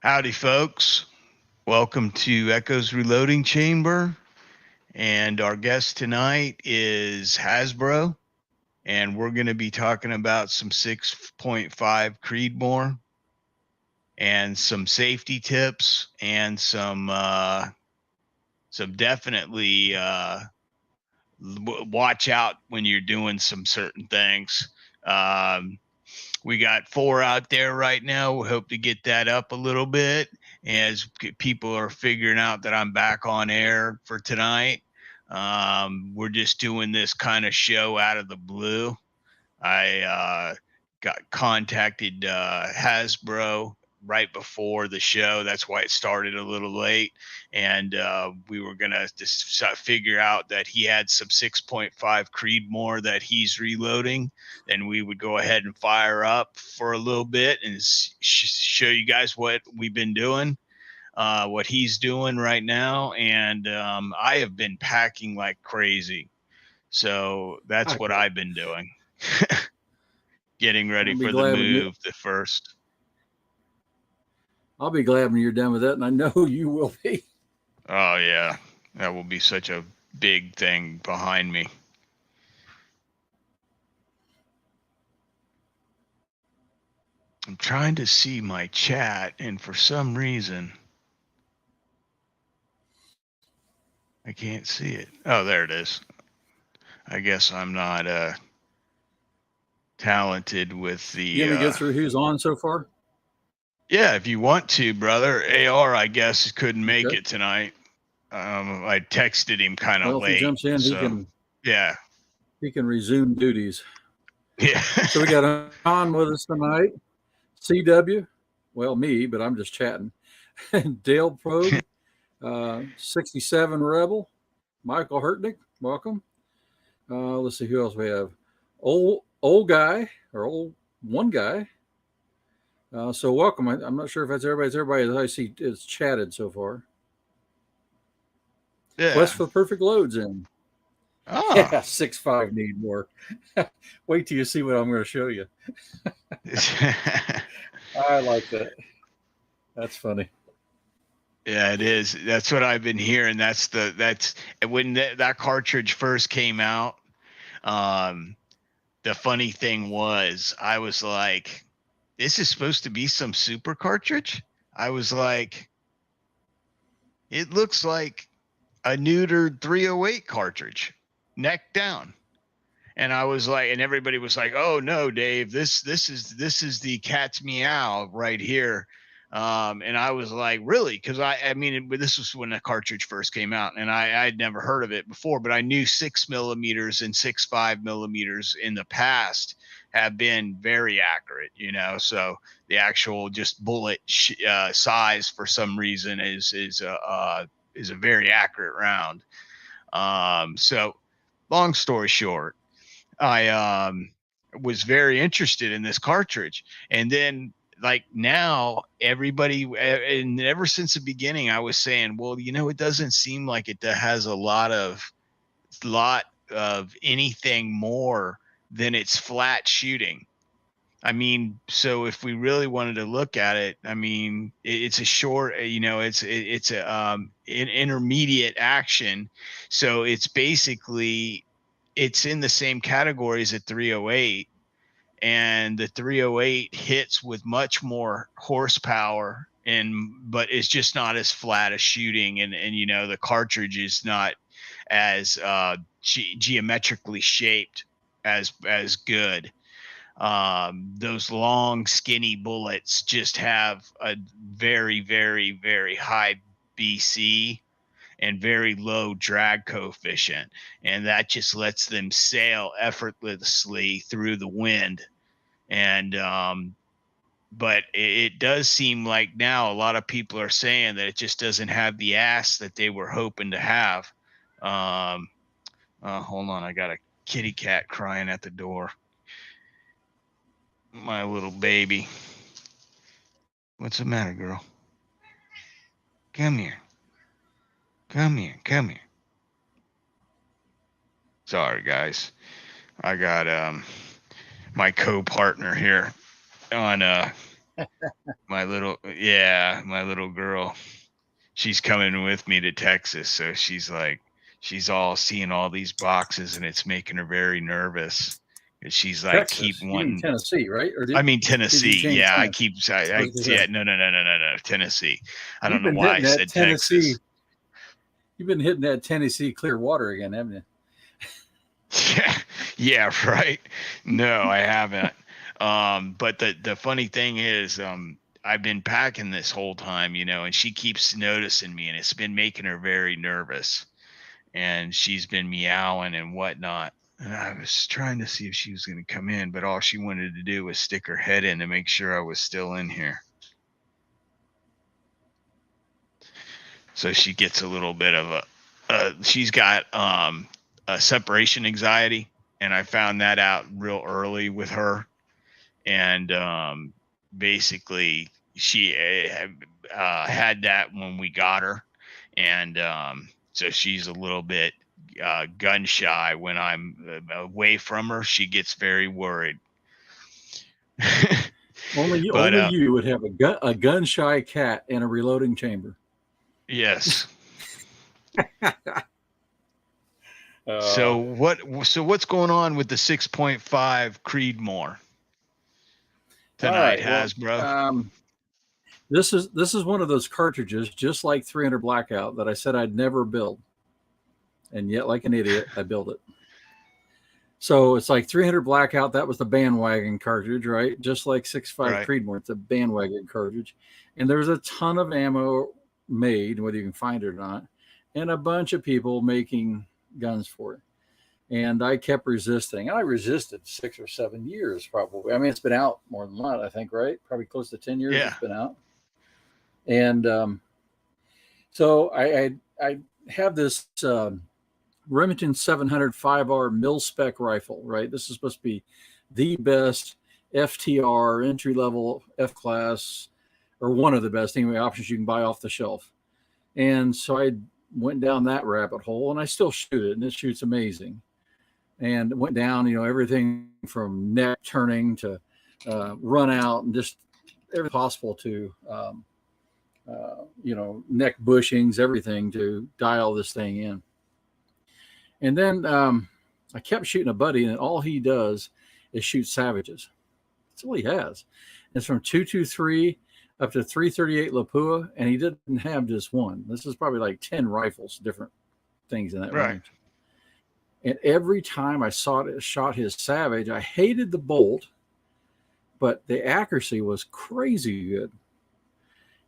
Howdy, folks. Welcome to Echo's Reloading Chamber. And our guest tonight is Hazzbro. And we're going to be talking about some 6.5 Creedmoor and some safety tips and some definitely watch out when you're doing some certain things. Um, we got 4 out there right now. We hope to get that up a little bit as people are figuring out that I'm back on air for tonight. We're just doing this kind of show out of the blue. I got contacted Hasbro right before the show. That's why it started a little late. And we were going to just figure out that he had some 6.5 Creedmoor that he's reloading. Then we would go ahead and fire up for a little bit and show you guys what we've been doing. What he's doing right now. And I have been packing like crazy. So that's what I've been doing. Getting ready for the move, the first. I'll be glad when you're done with that, and I know you will be. Oh, yeah. That will be such a big thing behind me. I'm trying to see my chat, and for some reason, I can't see it. Oh, there it is. I guess I'm not talented with the. You want me to go through who's on so far? Yeah, if you want to, brother. AR, I guess, couldn't make it tonight. I texted him kind of late. If he jumps in, so, he can resume duties. Yeah. So we got on with us tonight. CW, well, me, but I'm just chatting. Dale Probe, 67 Rebel, Michael Hurtnick, welcome. Let's see who else we have. Old guy or old one guy. So welcome. I'm not sure if that's everybody. Everybody that I see is chatted so far. Yeah. Quest for the Perfect loads in. Oh. Yeah, 6.5 need more. Wait till you see what I'm going to show you. I like that. That's funny. Yeah, it is. That's what I've been hearing. That's when that cartridge first came out. The funny thing was, I was like, "This is supposed to be some super cartridge." I was like, "It looks like a neutered 308 cartridge, neck down." And I was like, and everybody was like, "Oh no, Dave, this is the cat's meow right here." And I was like, "Really?" Because I mean, this was when the cartridge first came out, and I'd never heard of it before, but I knew 6mm and 6.5mm in the past have been very accurate, So the actual just bullet size for some reason is a very accurate round. So long story short, I was very interested in this cartridge. And then like now everybody, and ever since the beginning, I was saying, well, it doesn't seem like it has a lot of anything more than its flat shooting. I mean, so if we really wanted to look at it, I mean, it's a short, it's a an intermediate action. So it's basically it's in the same category as a 308, and the 308 hits with much more horsepower, but it's just not as flat as shooting, and the cartridge is not as geometrically shaped as good. Those long skinny bullets just have a very, very, very high BC and very low drag coefficient, and that just lets them sail effortlessly through the wind. And but it does seem like now a lot of people are saying that it just doesn't have the ass that they were hoping to have. Hold on, I got a kitty cat crying at the door. My little baby. What's the matter, girl? Come here. Come here. Come here. Sorry, guys. I got my co-partner here on my my little girl. She's coming with me to Texas, so she's all seeing all these boxes, and it's making her very nervous. And she's like, Texas. keep You mean wanting. Tennessee, right? Or I mean did you Tennessee. change Yeah, plans? yeah. No. Tennessee. I You've don't know been why I hitting that said Tennessee. Texas. You've been hitting that Tennessee clear water again, haven't you? Yeah, right. No, I haven't. But the funny thing is, I've been packing this whole time, and she keeps noticing me, and it's been making her very nervous. And she's been meowing and whatnot. And I was trying to see if she was going to come in, but all she wanted to do was stick her head in to make sure I was still in here. So she gets a little bit of she's got a separation anxiety, and I found that out real early with her. And basically, she had that when we got her, and so she's a little bit gun shy. When I'm away from her, she gets very worried. Only you would have a gun shy cat in a reloading chamber. Yes. So what's going on with the 6.5 Creedmoor tonight, Hazzbro? This is one of those cartridges, just like 300 Blackout, that I said I'd never build, and yet, like an idiot, I built it. So it's like 300 Blackout. That was the bandwagon cartridge, right? Just like 6.5 Creedmoor, it's a bandwagon cartridge, and there's a ton of ammo made, whether you can find it or not, and a bunch of people making guns for it. And I kept resisting. I resisted 6 or 7 years, probably. I mean, it's been out more than that, I think, right? Probably close to 10 years it's been out. And so I have this Remington 700 5R mil-spec rifle, right? This is supposed to be the best FTR, entry-level F-class, or one of the best, anyway, options you can buy off the shelf. And so I went down that rabbit hole, and I still shoot it, and it shoots amazing. And it went down, everything from neck turning to run out, and just everything possible to, neck bushings, everything to dial this thing in. And then I kept shooting a buddy, and all he does is shoot Savages. That's all he has. It's from 223 up to 338 Lapua, and he didn't have just one. This is probably like 10 rifles, different things in that range. And every time I shot his Savage, I hated the bolt, but the accuracy was crazy good.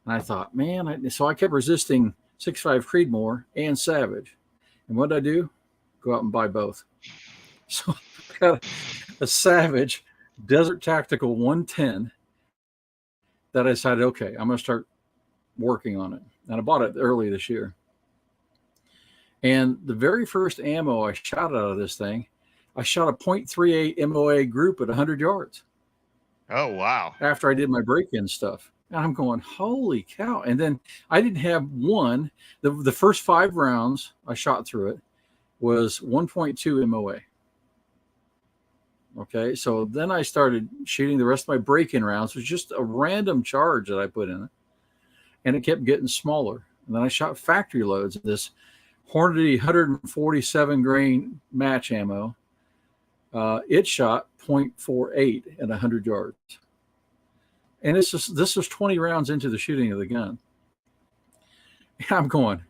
And I thought, man, so I kept resisting 6.5 Creedmoor and Savage. And what did I do? Go out and buy both. So I got a Savage Desert Tactical 110 that I decided, okay, I'm going to start working on it. And I bought it early this year. And the very first ammo I shot out of this thing, I shot a .38 MOA group at 100 yards. Oh, wow. After I did my break-in stuff. And I'm going, holy cow. And then I didn't have one. The first 5 rounds I shot through it was 1.2 MOA. Okay, so then I started shooting the rest of my break-in rounds. It was just a random charge that I put in it. And it kept getting smaller. And then I shot factory loads of this Hornady 147 grain match ammo. It shot .48 at 100 yards. And this was 20 rounds into the shooting of the gun. And I'm going,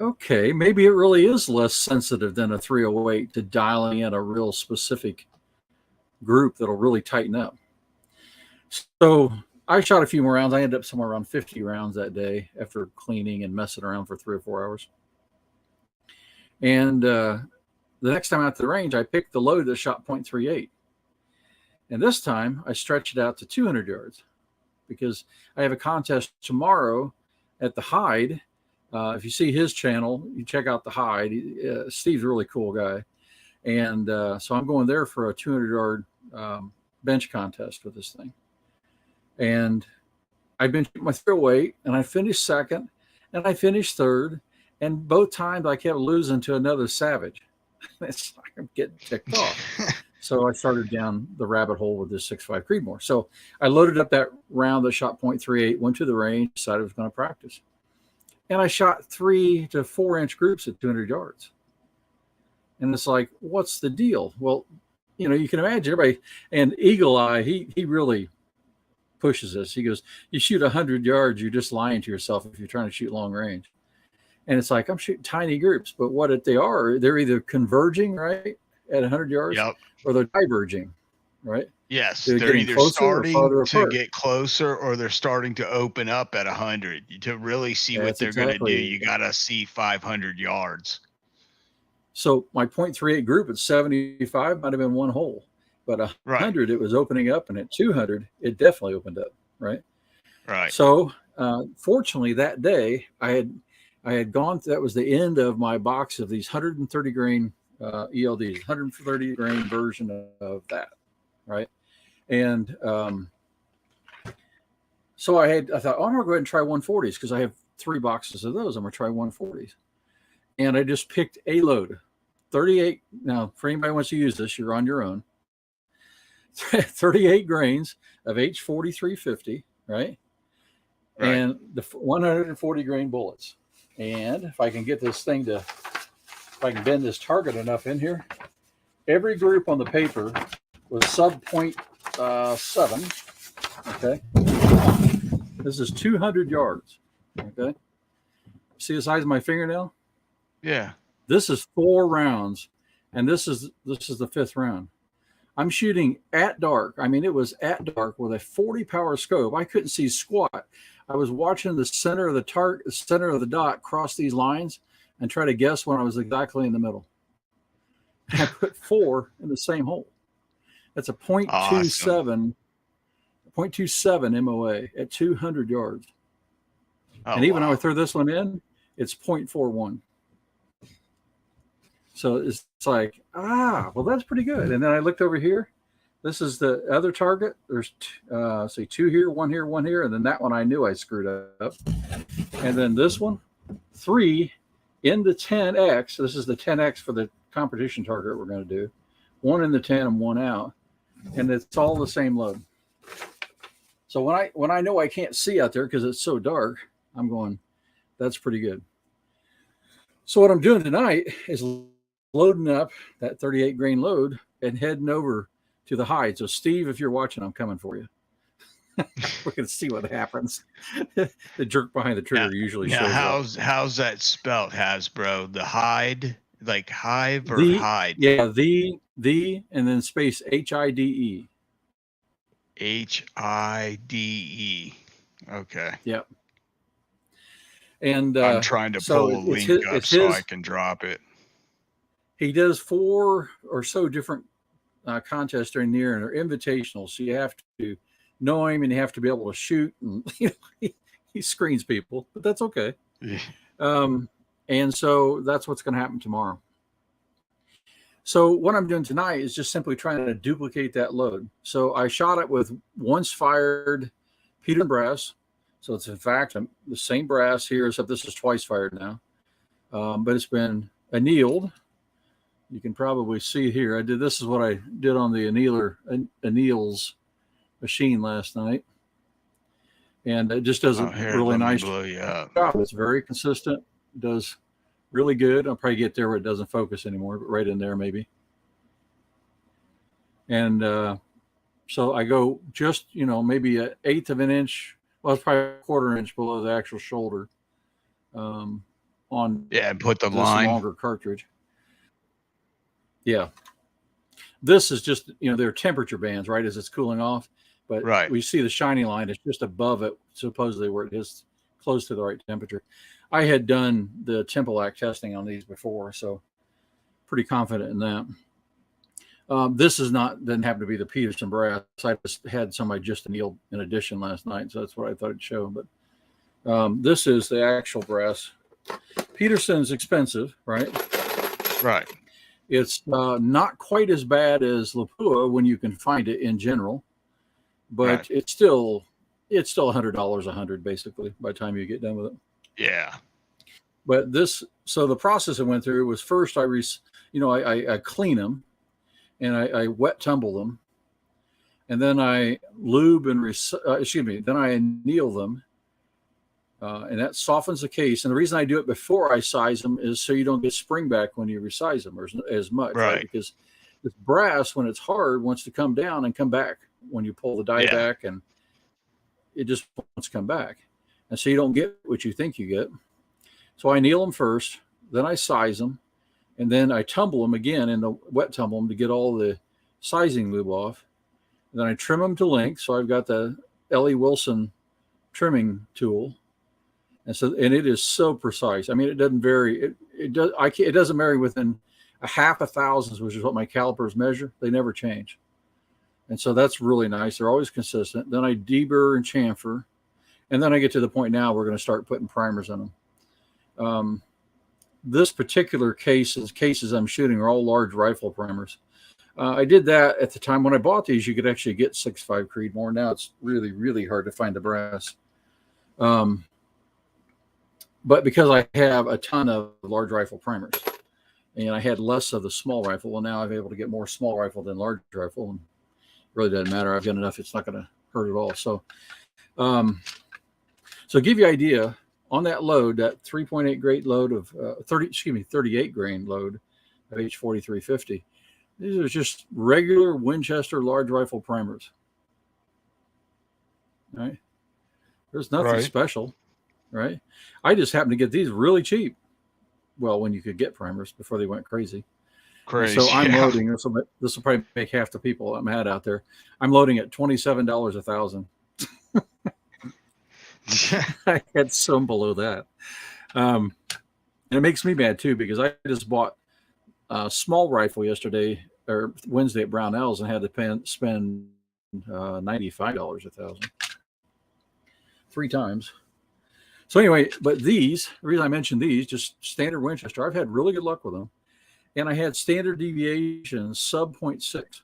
okay, maybe it really is less sensitive than a 308 to dialing in a real specific group that'll really tighten up. So I shot a few more rounds. I ended up somewhere around 50 rounds that day after cleaning and messing around for 3 or 4 hours. And the next time out to the range, I picked the load that shot .38. And this time I stretched it out to 200 yards because I have a contest tomorrow at the Hyde. If you see his channel, you check out the Hyde. Steve's a really cool guy. And so I'm going there for a 200-yard bench contest with this thing. And I've been my throw weight, and I finished second, and I finished third. And both times I kept losing to another Savage. I'm getting ticked off. So I started down the rabbit hole with this 6.5 Creedmoor. So I loaded up that round that shot .38, went to the range, decided I was going to practice. And I shot 3 to 4 inch groups at 200 yards. And it's like, what's the deal? Well, you know, you can imagine everybody, and Eagle Eye, he really pushes this. He goes, you shoot 100 yards, you're just lying to yourself if you're trying to shoot long range. And it's like, I'm shooting tiny groups, but what they are, they're either converging, right, at 100 yards, Yep. or they're diverging, right? Yes, They're they're getting either closer or starting farther to apart. get closer, or they're starting to open up at 100. To really see what That's they're going to do, exactly. you got to see 500 yards. So my .38 group at 75 might have been one hole, but 100 it was opening up, and at 200 it definitely opened up, right? Right. So fortunately that day I had gone. That was the end of my box of these 130 grain ELDs, 130 grain version of that, right? And so I thought, oh, I'm gonna go ahead and try 140s because I have 3 boxes of those. I'm gonna try 140s, and I just picked a load, 38. Now, for anybody who wants to use this, you're on your own. 38 grains of H4350, right? And the 140 grain bullets. And if I can get this thing to, if I can bend this target enough in here, every group on the paper was sub .7. Okay. This is 200 yards. Okay. See the size of my fingernail? Yeah. This is 4 rounds, and this is the 5th round. I'm shooting at dark. I mean, it was at dark with a 40 power scope. I couldn't see squat. I was watching the center of the target, center of the dot cross these lines and try to guess when I was exactly in the middle. And I put 4 in the same hole. That's a .27, awesome. .27 MOA at 200 yards. Oh, and even though I threw this one in, it's .41. So it's like, well, that's pretty good. And then I looked over here. This is the other target. There's, 2 here, 1 here, 1 here. And then that one I knew I screwed up. And then this one, 3 in the 10X. This is the 10X for the competition target we're going to do. 1 in the 10 and 1 out. And it's all the same load. So when I know I can't see out there because it's so dark, I'm going, that's pretty good. So what I'm doing tonight is loading up that 38 grain load and heading over to the hide. So Steve, if you're watching, I'm coming for you. We're going to see what happens. The jerk behind the trigger usually shows up. How's that spelled, Hazzbro? The hide, like hive or hide? Yeah, the and then space HIDE. HIDE. Okay. Yep. And I'm trying to pull a link up so I can drop it. He does 4 or so different contests during the year, and they're invitational. So you have to know him and you have to be able to shoot. And he screens people, but that's okay. Yeah. And so that's what's going to happen tomorrow. So what I'm doing tonight is just simply trying to duplicate that load. So I shot it with once fired Peterson brass. So it's in fact the same brass here, except this is twice fired now. But it's been annealed. You can probably see here. This is what I did on the anneals machine last night. And it just does a really nice job. It's very consistent. It does really good. I'll probably get there where it doesn't focus anymore, but right in there maybe. And so I go just, maybe 1/8 of an inch. Well, it's probably a 1/4 inch below the actual shoulder. And put the line longer cartridge. Yeah. This is just, they're temperature bands, right, as it's cooling off. But we see the shiny line. It's just above it, supposedly, where it is close to the right temperature. I had done the Tempelac testing on these before, so pretty confident in that. This doesn't happen to be the Peterson brass. I just had somebody just annealed in addition last night, so that's what I thought it'd show. But this is the actual brass. Peterson's expensive, right? Right. It's not quite as bad as Lapua when you can find it in general, but it's still $100 100 basically by the time you get done with it. Yeah. But so the process I went through was first I clean them, and I wet tumble them, and then I lube and then I anneal them, and that softens the case. And the reason I do it before I size them is so you don't get spring back when you resize them or as much, right? Because this brass, when it's hard, wants to come down and come back when you pull the die back, and it just wants to come back. And so you don't get what you think you get. So I anneal them first, then I size them, and then I tumble them again in the wet tumble them to get all the sizing lube off. And then I trim them to length. So I've got the L.E. Wilson trimming tool. And it is so precise. I mean, it doesn't vary. It doesn't vary within a half a thousandths, which is what my calipers measure. They never change. And so that's really nice. They're always consistent. Then I deburr and chamfer. And then I get to the point now we're going to start putting primers in them. This particular cases I'm shooting are all large rifle primers. I did that at the time when I bought these. You could actually get 6.5 Creedmoor. Now it's really, really hard to find the brass. But because I have a ton of large rifle primers, and I had less of the small rifle, well, now I'm able to get more small rifle than large rifle, and it really doesn't matter. I've got enough; it's not going to hurt at all. So, so give you an idea on that load, that 3.8 grain load of 38 grain load of H4350. These are just regular Winchester large rifle primers. Right? There's nothing special. Right? I just happened to get these really cheap. Well, when you could get primers before they went crazy. So I'm loading. This will probably make half the people I'm at out there. I'm loading at $27 a thousand. I had some below that. And it makes me mad too, because I just bought a small rifle yesterday or Wednesday at Brownells and had to spend $95 a thousand 3 times. So anyway, but the reason I mentioned these, just standard Winchester, I've had really good luck with them. And I had standard deviations sub 0.6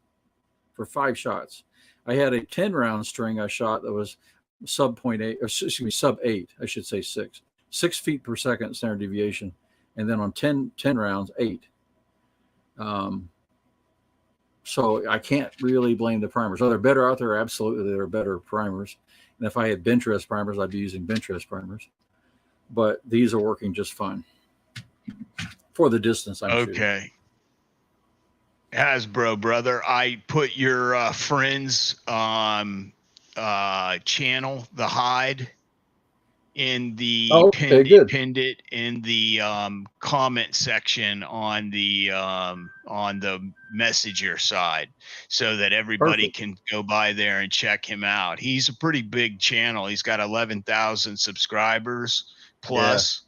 for 5 shots. I had a 10 round string I shot that was sub 0.8, or excuse me, sub 8, I should say 6 feet per second standard deviation. And then on 10 rounds, 8. So I can't really blame the primers. Are there better out there? Absolutely, there are better primers. And if I had Bentress primers, I'd be using Bentress primers. But these are working just fine for the distance I'm shooting. Okay. Hazzbro, brother, I put your friend's channel, The Hide, in the pinned it in the comment section on the messenger side, so that everybody can go by there and check him out. He's a pretty big channel. He's got 11,000 subscribers plus,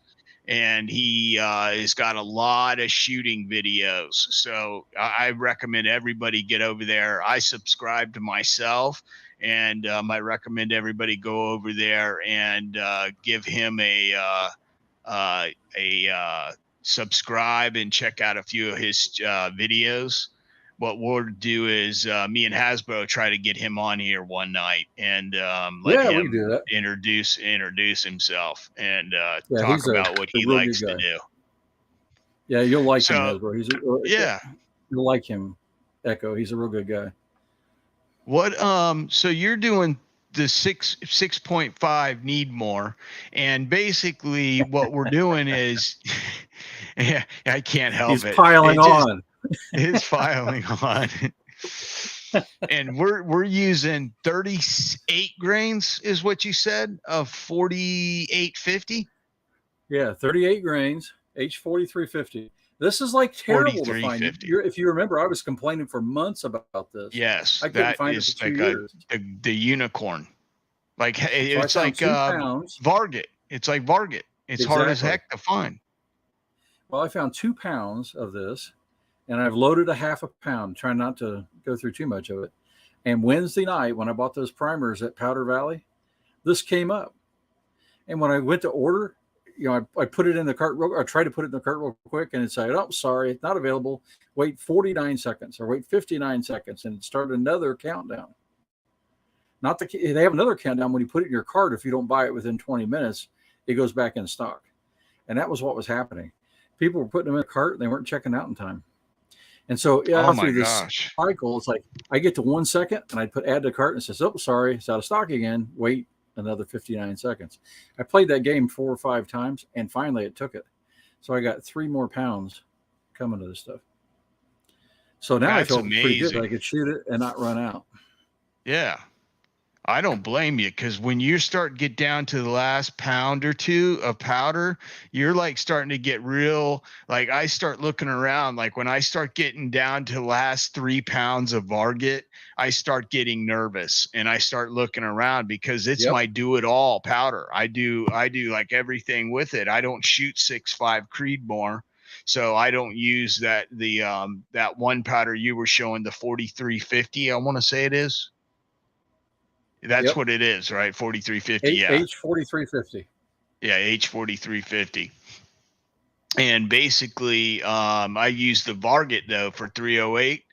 and he has got a lot of shooting videos. So I recommend everybody get over there. I subscribe to myself. And I recommend everybody go over there and give him a subscribe and check out a few of his videos. What we'll do is me and Hazzbro try to get him on here one night and let him introduce himself and talk about what he likes to do. Yeah, you'll like him, Hazzbro. You'll like him, Echo. He's a real good guy. What so you're doing the 6.5 Creedmoor, and basically what we're doing is I can't help it. He's piling on. It's piling on. And we're using 38 grains is what you said of 4850? Yeah, 38 grains, H4350. This is like terrible to find. If you remember, I was complaining for months about this. Yes, I couldn't find it for 2 years. The unicorn. Like it's like Varget. It's like Varget. It's hard as heck to find. Well, I found 2 pounds of this, and I've loaded a half a pound, trying not to go through too much of it. And Wednesday night, when I bought those primers at Powder Valley, this came up. And when I went to order, I put it in the cart. I tried to put it in the cart real quick, and it said, "Oh, sorry, it's not available. Wait 49 seconds or wait 59 seconds," and it started another countdown. They have another countdown when you put it in your cart. If you don't buy it within 20 minutes, it goes back in stock. And that was what was happening. People were putting them in a cart, and they weren't checking out in time. And so Oh my after this gosh. cycle, it's like I get to 1 second and I put add to cart and it says, oh, sorry, it's out of stock again. Wait another 59 seconds. I played that game 4 or 5 times and finally it took it. So I got 3 more pounds coming to this stuff. So now I That's felt pretty good that I amazing. could shoot it and not run out. Yeah. I don't blame you, because when you start get down to the last pound or two of powder, you're like starting to get real. Like I start looking around. Like when I start getting down to the last 3 pounds of varget, I start getting nervous and I start looking around because it's Yep. my do it all powder. I do like everything with it. I don't shoot 6.5 Creedmoor. So I don't use that one powder you were showing, the 4350, I want to say it is. That's Yep. what it is, right? 4350. Yeah. H4350. Yeah. H4350. And basically, I use the Varget though for 308.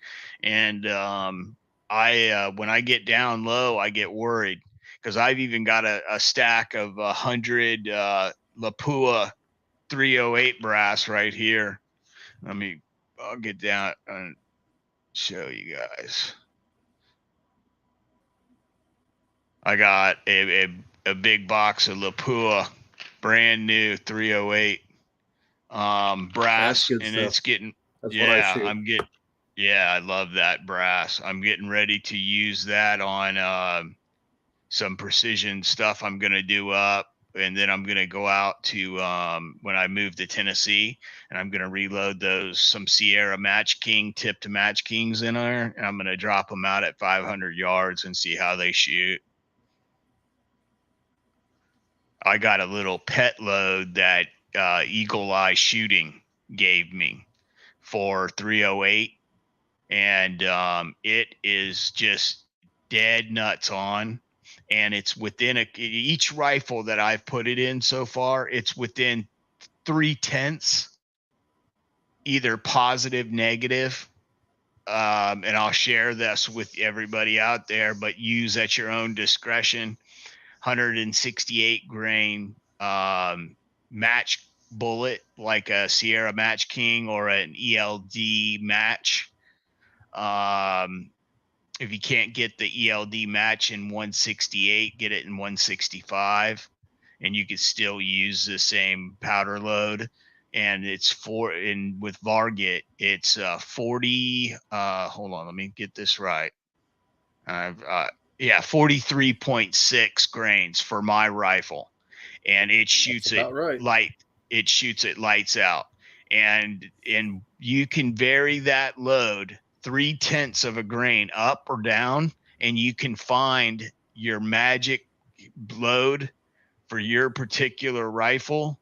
And when I get down low, I get worried because I've even got a stack of 100 Lapua 308 brass right here. I'll get down and show you guys. I got a big box of Lapua, brand new 308 That's brass, good and stuff. it's getting, That's what I yeah, shoot. I love that brass. I'm getting ready to use that on some precision stuff I'm gonna do up, and then I'm gonna go out to when I move to Tennessee, and I'm gonna reload those some Sierra Match King tip to Match Kings in there, and I'm gonna drop them out at 500 yards and see how they shoot. I got a little pet load that Eagle Eye Shooting gave me for 308, and it is just dead nuts on. And it's within each rifle that I've put it in so far, it's within 3/10, either positive, negative. And I'll share this with everybody out there, but use at your own discretion. 168 grain match bullet, like a Sierra Match King or an ELD match. Um, if you can't get the ELD match in 168, get it in 165, and you could still use the same powder load. And with Varget, it's 40. Hold on, let me get this right. I've Yeah, 43.6 grains for my rifle, and it That's shoots it about right. light. It shoots it lights out, and you can vary that load 3/10 of a grain up or down, and you can find your magic load for your particular rifle.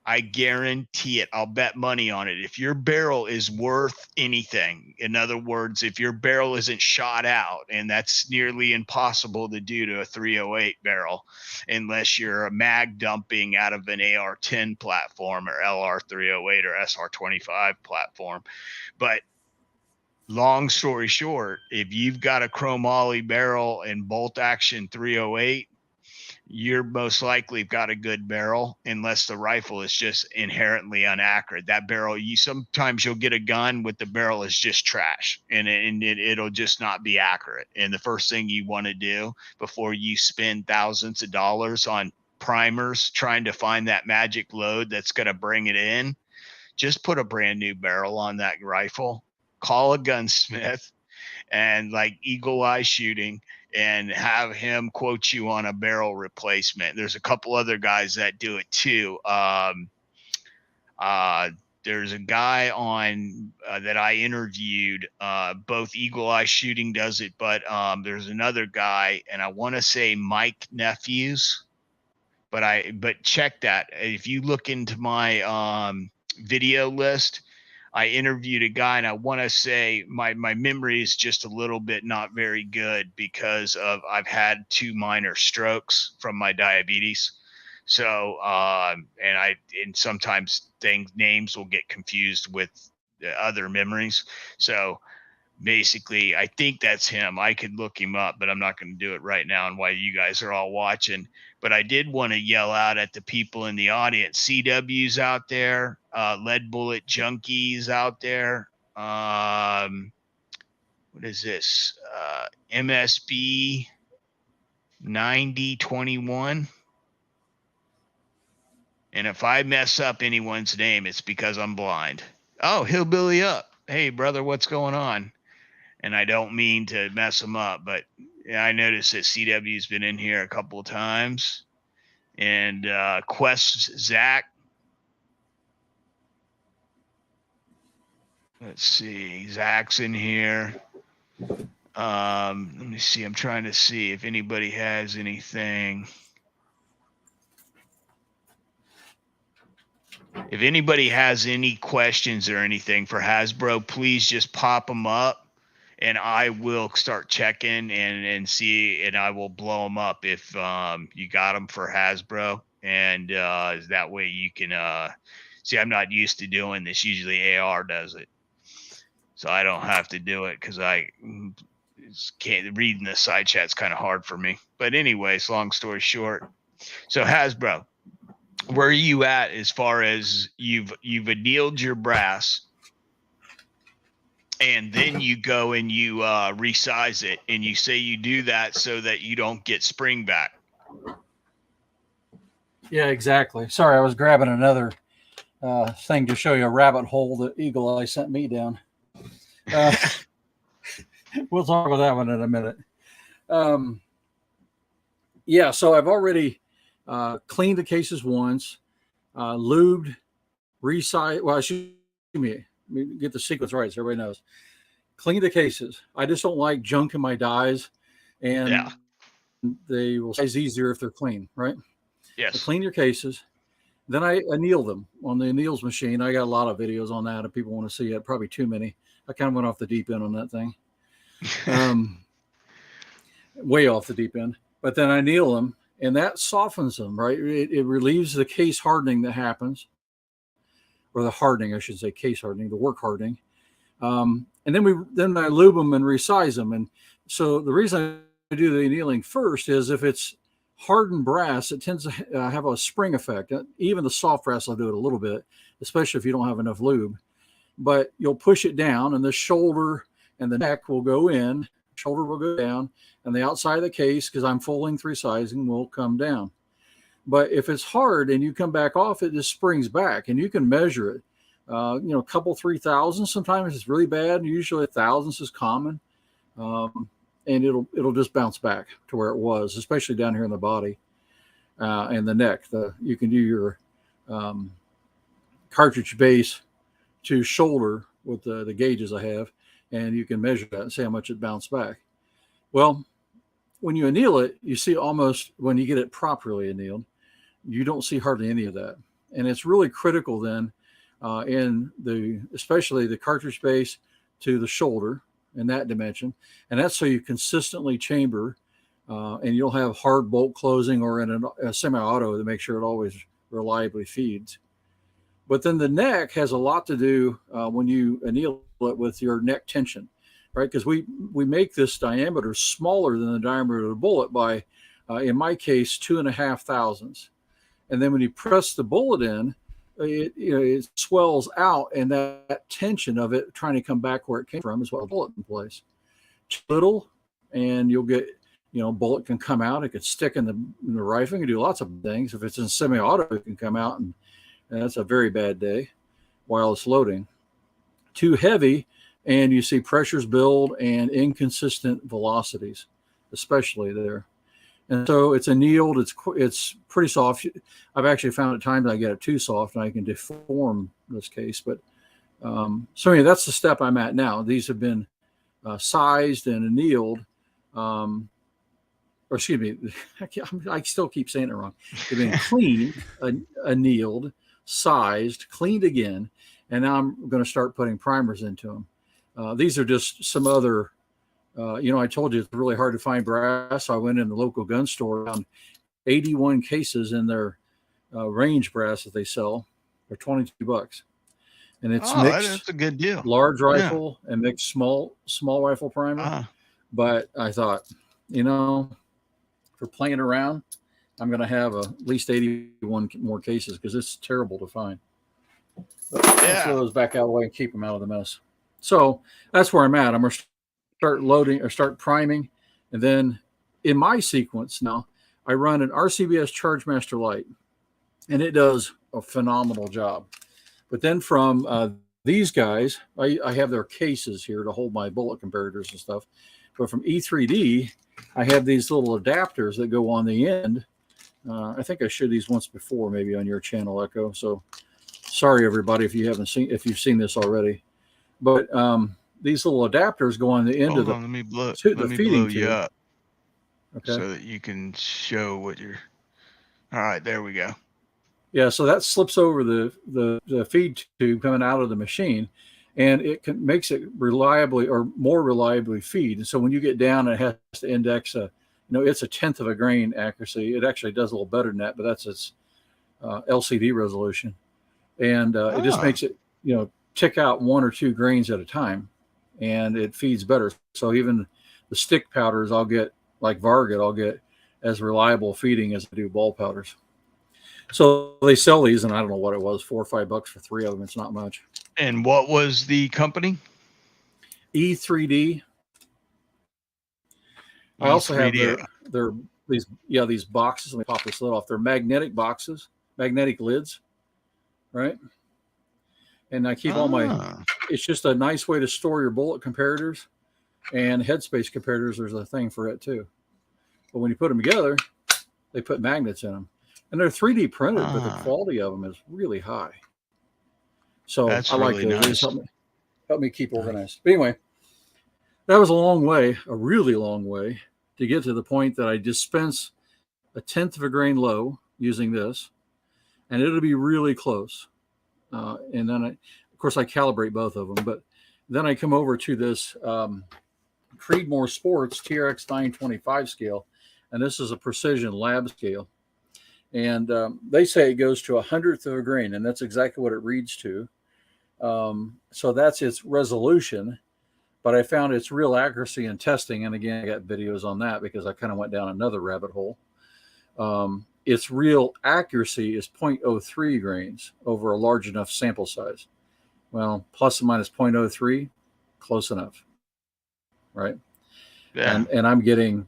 I guarantee it. I'll bet money on it. If your barrel is worth anything, in other words, if your barrel isn't shot out, and that's nearly impossible to do to a 308 barrel, unless you're a mag dumping out of an AR-10 platform or LR308 or SR25 platform. But long story short, if you've got a chromoly barrel and bolt action 308, you're most likely got a good barrel, unless the rifle is just inherently inaccurate. That barrel, sometimes you'll get a gun with the barrel is just trash, and it'll just not be accurate. And the first thing you want to do before you spend thousands of dollars on primers trying to find that magic load that's going to bring it in, just put a brand new barrel on that rifle, call a gunsmith, and like Eagle Eye Shooting, and have him quote you on a barrel replacement. There's a couple other guys that do it too. There's a guy on that I interviewed. Both Eagle Eye Shooting does it, but there's another guy, and I want to say Mike Nephews. But check that. If you look into my video list, I interviewed a guy, and I want to say my memory is just a little bit not very good because I've had 2 minor strokes from my diabetes. So and sometimes names will get confused with other memories. So basically, I think that's him. I could look him up, but I'm not going to do it right now, and while you guys are all watching. But I did want to yell out at the people in the audience, CWs out there, lead bullet junkies out there, What is this? MSB 9021. And if I mess up anyone's name, it's because I'm blind. Oh, Hillbilly Up. Hey, brother, what's going on? And I don't mean to mess them up, but I noticed that CW's been in here a couple of times. And Quest Zach. Let's see. Zach's in here. Let me see. I'm trying to see if anybody has anything. If anybody has any questions or anything for Hazzbro, please just pop them up, and I will start checking and see, and I will blow them up if you got them for Hasbro, and that way you can see. I'm not used to doing this. Usually AR does it, so I don't have to do it because I can't. Reading the side chat's kind of hard for me. But anyways, long story short, so Hasbro, where are you at as far as you've annealed your brass, and then you go and you resize it, and you say you do that so that you don't get spring back? Yeah, exactly. Sorry, I was grabbing another thing to show you a rabbit hole that Eagle Eye sent me down. We'll talk about that one in a minute. Yeah, so I've already cleaned the cases once, lubed, resized. Well, excuse me, let me get the sequence right so everybody knows. Clean the cases. I just don't like junk in my dies, and they will size easier if they're clean, right? Yes. So clean your cases. Then I anneal them on the anneals machine. I got a lot of videos on that if people want to see it. Probably too many. I kind of went off the deep end on that thing. Way off the deep end. But then I anneal them, and that softens them, right? It relieves the case hardening that happens, or the hardening, I should say, case hardening, the work hardening. And then I lube them and resize them. And so the reason I do the annealing first is if it's hardened brass, it tends to have a spring effect. Even the soft brass will do it a little bit, especially if you don't have enough lube. But you'll push it down, and the shoulder and the neck will go in, shoulder will go down, and the outside of the case, because I'm full length resizing, will come down. But if it's hard and you come back off, it just springs back, and you can measure it. A couple 3,000. Sometimes it's really bad. Usually thousands is common, and it'll just bounce back to where it was, especially down here in the body and the neck. You can do your cartridge base to shoulder with the gauges I have, and you can measure that and see how much it bounced back. Well, when you anneal it, you see almost, when you get it properly annealed, you don't see hardly any of that. And it's really critical then especially the cartridge base to the shoulder in that dimension. And that's so you consistently chamber and you'll have hard bolt closing or in a semi-auto to make sure it always reliably feeds. But then the neck has a lot to do when you anneal it with your neck tension, right? Because we make this diameter smaller than the diameter of the bullet by, in my case, 2.5 thousandths. And then when you press the bullet in, it swells out, and that tension of it trying to come back where it came from is what the bullet in place. Little, and you'll get, bullet can come out. It could stick in the rifle. You can do lots of things. If it's in semi-auto, it can come out, and that's a very bad day while it's loading. Too heavy, and you see pressures build and inconsistent velocities, especially there. And so it's annealed. It's pretty soft. I've actually found at times I get it too soft and I can deform this case. But so anyway, that's the step I'm at now. These have been sized and annealed. Or excuse me, I still keep saying it wrong. They've been cleaned, annealed, sized, cleaned again, and now I'm going to start putting primers into them. These are just some other. I told you it's really hard to find brass. So I went in the local gun store, found 81 cases in their range brass that they sell for $22, and it's mixed. That's a good deal. Large rifle and mixed small rifle primer. But I thought, for playing around, I'm going to have at least 81 more cases because it's terrible to find. But let's throw those back out of the way and keep them out of the mess. So that's where I'm at. I'm going to start loading or start priming. And then in my sequence now, I run an RCBS Chargemaster Lite, and it does a phenomenal job. But then from these guys, I have their cases here to hold my bullet comparators and stuff. But from E3D, I have these little adapters that go on the end. I think I showed these once before, maybe on your channel, Echo. So sorry, everybody, if you've seen this already. But these little adapters go on the end of the let me blow feeding you tube. up, okay, so that you can show what you're. All right, there we go. Yeah, so that slips over the feed tube coming out of the machine, and makes it reliably or more reliably feed. And so when you get down, it has to index it's a 1/10 of a grain accuracy. It actually does a little better than that, but that's its LCD resolution, and it just makes it tick out 1 or 2 grains at a time, and it feeds better. So even the stick powders I'll get, like Varget, I'll get as reliable feeding as I do ball powders. So they sell these, and I don't know what it was, $4 or $5 for 3 of them. It's not much. And what was the company? E3D. I also have these boxes. Let me pop this lid off. They're magnetic boxes, magnetic lids, right? And I keep all my. It's just a nice way to store your bullet comparators, and headspace comparators. There's a thing for it too. But when you put them together, they put magnets in them. And they're 3D printed, but the quality of them is really high. So that's I like really those. nice. Help me keep organized. But anyway, that was a really long way to get to the point that I dispense a 1/10 of a grain low using this, and it'll be really close. And then of course, I calibrate both of them. But then I come over to this Creedmoor Sports TRX 925 scale, and this is a precision lab scale. And they say it goes to 1/100th of a grain, and that's exactly what it reads to. So that's its resolution. But I found its real accuracy in testing, and again, I got videos on that because I kind of went down another rabbit hole. Its real accuracy is 0.03 grains over a large enough sample size. Well, plus or minus 0.03, close enough, right? Yeah. And I'm getting,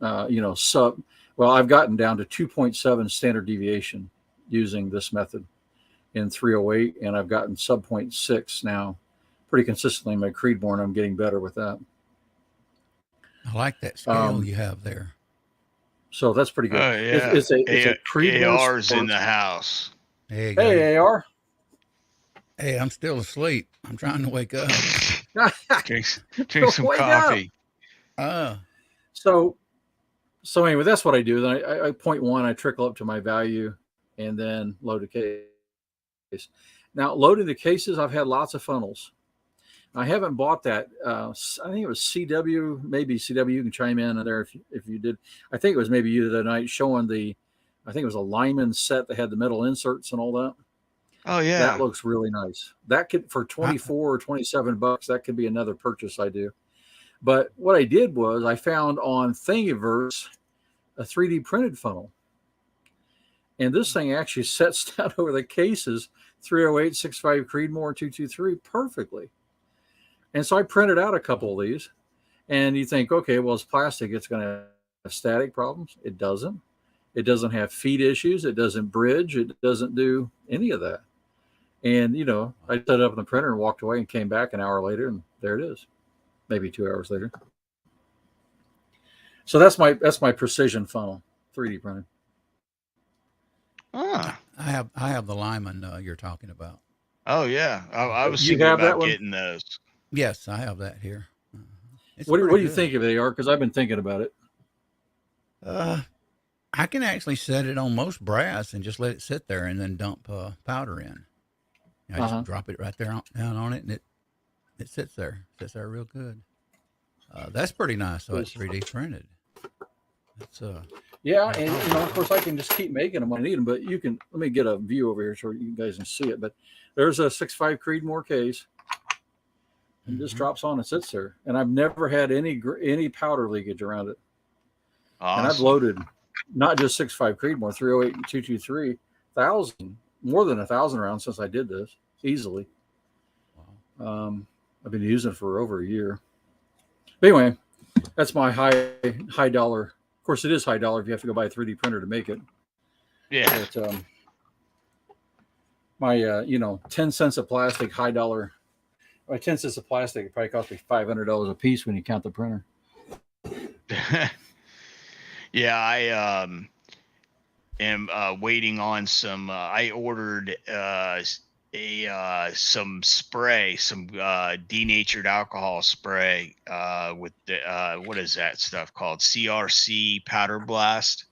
I've gotten down to 2.7 standard deviation using this method in 308, and I've gotten sub 0.6 now pretty consistently in my Creedmoor, and I'm getting better with that. I like that scale you have there. So that's pretty good. Oh, yeah. It's a Creedmoor AR's in the house. Hey, AR. Hey, I'm still asleep. I'm trying to wake up. drink some coffee. So anyway, that's what I do. Then I 0.1, I trickle up to my value, and then load a case. Now, loading the cases, I've had lots of funnels. I haven't bought that. I think it was CW, maybe CW. You can chime in there if you did. I think it was maybe you the other night showing I think it was a Lyman set that had the metal inserts and all that. Oh yeah, that looks really nice. That could, for $24 or $27, that could be another purchase I do. But what I did was I found on Thingiverse a 3D printed funnel, and this thing actually sets down over the cases 308, 6.5 Creedmoor, 223 perfectly. And so I printed out a couple of these, and you think, okay, well, it's plastic, it's going to have static problems. It doesn't. It doesn't have feed issues. It doesn't bridge. It doesn't do any of that. And, I set it up in the printer and walked away and came back an hour later, and there it is, maybe 2 hours later. So that's my precision funnel, 3D printed. Ah. I have the Lyman you're talking about. Oh yeah, I was thinking about getting those. Yes, I have that here. What do you think of it, AR? Because I've been thinking about it. I can actually set it on most brass and just let it sit there and then dump powder in. I just drop it right there down on it, and it sits there. Sits there real good. That's pretty nice. So it's 3D printed. It's yeah, and of course I can just keep making them when I need them. But you can, let me get a view over here so you guys can see it. But there's a 6.5 Creedmoor case, and just drops on and sits there. And I've never had any powder leakage around it. Awesome. And I've loaded not just 6.5 Creedmoor, 308 and 223, more than 1,000 rounds since I did this easily. Wow. I've been using it for over a year. But anyway, that's my high dollar. Of course, it is high dollar if you have to go buy a 3D printer to make it. Yeah. But, my 10 cents of plastic, high dollar. My 10 cents of plastic, it probably cost me $500 a piece when you count the printer. Yeah, I am waiting on some. I ordered some spray, some denatured alcohol spray with the what is that stuff called? CRC Powder Blast,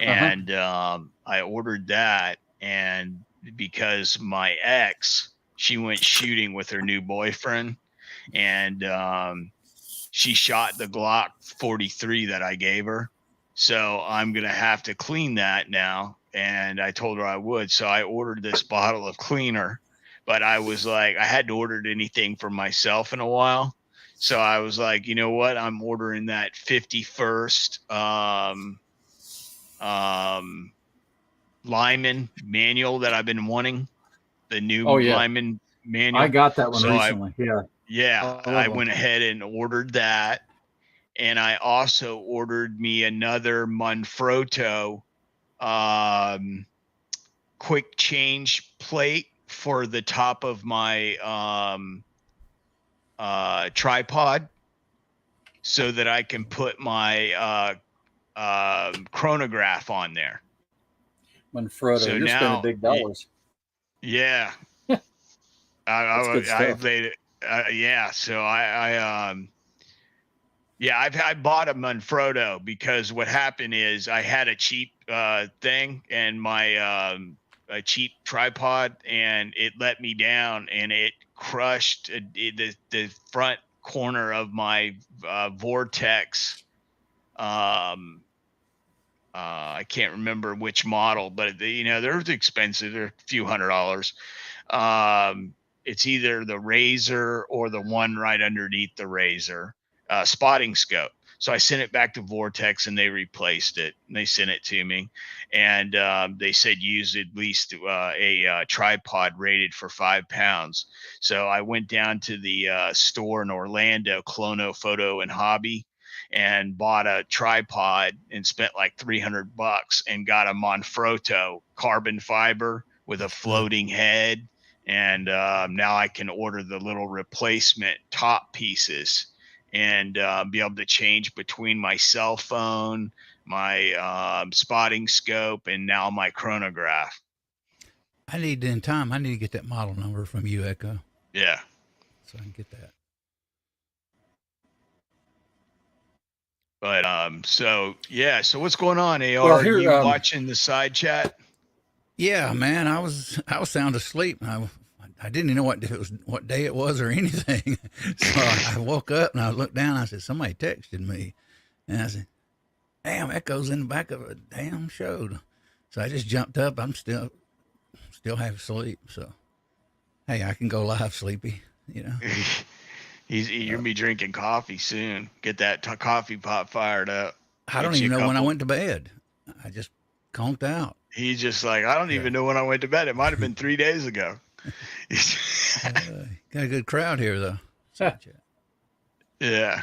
and I ordered that, and because my ex, she went shooting with her new boyfriend, and she shot the Glock 43 that I gave her. So I'm going to have to clean that now. And I told her I would. So I ordered this bottle of cleaner, but I was like, I hadn't ordered anything for myself in a while. So I was like, you know what? I'm ordering that 51st Lyman manual that I've been wanting. The new Lyman manual. I got that one recently. I went ahead and ordered that. And I also ordered me another Manfrotto quick change plate for the top of my tripod so that I can put my chronograph on there. Manfrotto, so you're spending big dollars. Yeah. I made it. So I bought a Manfrotto because what happened is I had a cheap thing and my a cheap tripod, and it let me down and it crushed the front corner of my Vortex. I can't remember which model, but they're expensive. They're a few $100s. It's either the Razor or the one right underneath the Razor. Spotting scope. So I sent it back to Vortex and they replaced it. And they sent it to me, and they said use at least a tripod rated for 5 pounds. So I went down to the store in Orlando, Clono Photo and Hobby, and bought a tripod and spent like $300 and got a Manfrotto carbon fiber with a floating head. And now I can order the little replacement top pieces and be able to change between my cell phone, my spotting scope, and now my chronograph. I need to get that model number from you, Echo. Yeah. So I can get that. But so what's going on, AR? Well, here, are you watching the side chat? Yeah, man, I was sound asleep. I didn't even know what day it was or anything. So I woke up and I looked down. I said, somebody texted me, and I said, damn, Echo's in the back of a damn show. So I just jumped up. I'm still half asleep. So hey, I can go live, sleepy. You're gonna be drinking coffee soon. Get that coffee pot fired up. I don't even know when I went to bed. I just conked out. He's just like, I don't even know when I went to bed. It might have been 3 days ago. Got a good crowd here, though. Yeah.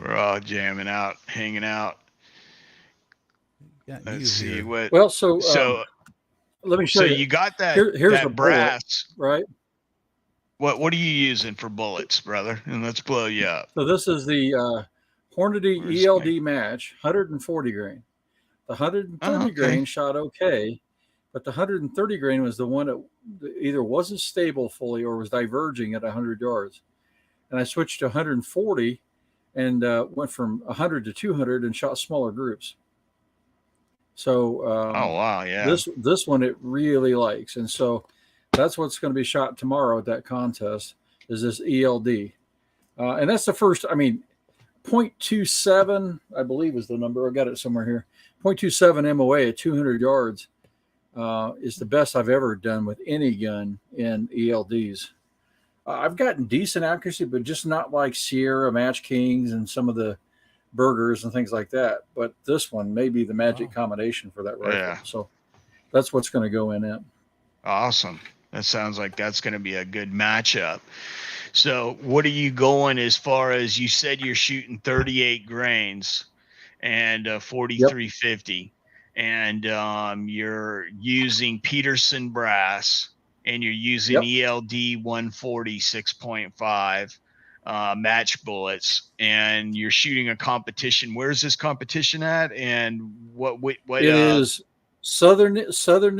We're all jamming out, hanging out. Let's see what. Well, so let me show you. So you got that. Here's that the brass, bullet, right? What are you using for bullets, brother? And let's blow you up. So this is the Hornady ELD match, 140 grain. The 130 grain shot okay, but the 130 grain was the one that either wasn't stable fully or was diverging at 100 yards. And I switched to 140 and went from 100 to 200 and shot smaller groups. So oh wow, yeah. This one it really likes, and so that's what's going to be shot tomorrow at that contest is this ELD, and that's the first. I mean, 0.27 I believe is the number. I got it somewhere here. 0.27 MOA at 200 yards is the best I've ever done with any gun in ELDs. I've gotten decent accuracy, but just not like Sierra, Match Kings, and some of the Burgers and things like that. But this one may be the magic combination for that rifle. Yeah. So that's what's going to go in it. Awesome. That sounds like that's going to be a good matchup. So what are you going as far as, you said you're shooting 38 grains and 4350, and you're using Peterson brass, and you're using ELD 140 6.5 match bullets, and you're shooting a competition. Where's this competition at, and what It is southern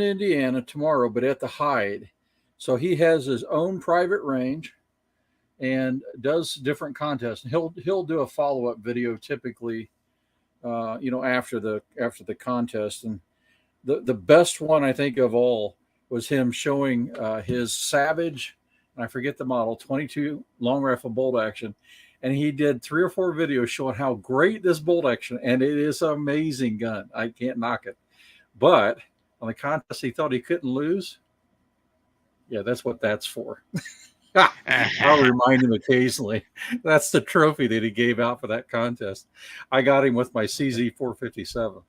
Indiana tomorrow, but at the Hyde. So he has his own private range and does different contests. And he'll do a follow-up video typically, after the contest. And the best one I think of all was him showing his Savage, and I forget the model, 22 long rifle bolt action. And he did 3 or 4 videos showing how great this bolt action, and it is an amazing gun. I can't knock it. But on the contest, he thought he couldn't lose. Yeah, that's what that's for. I'll remind him occasionally. That's the trophy that he gave out for that contest. I got him with my CZ 457.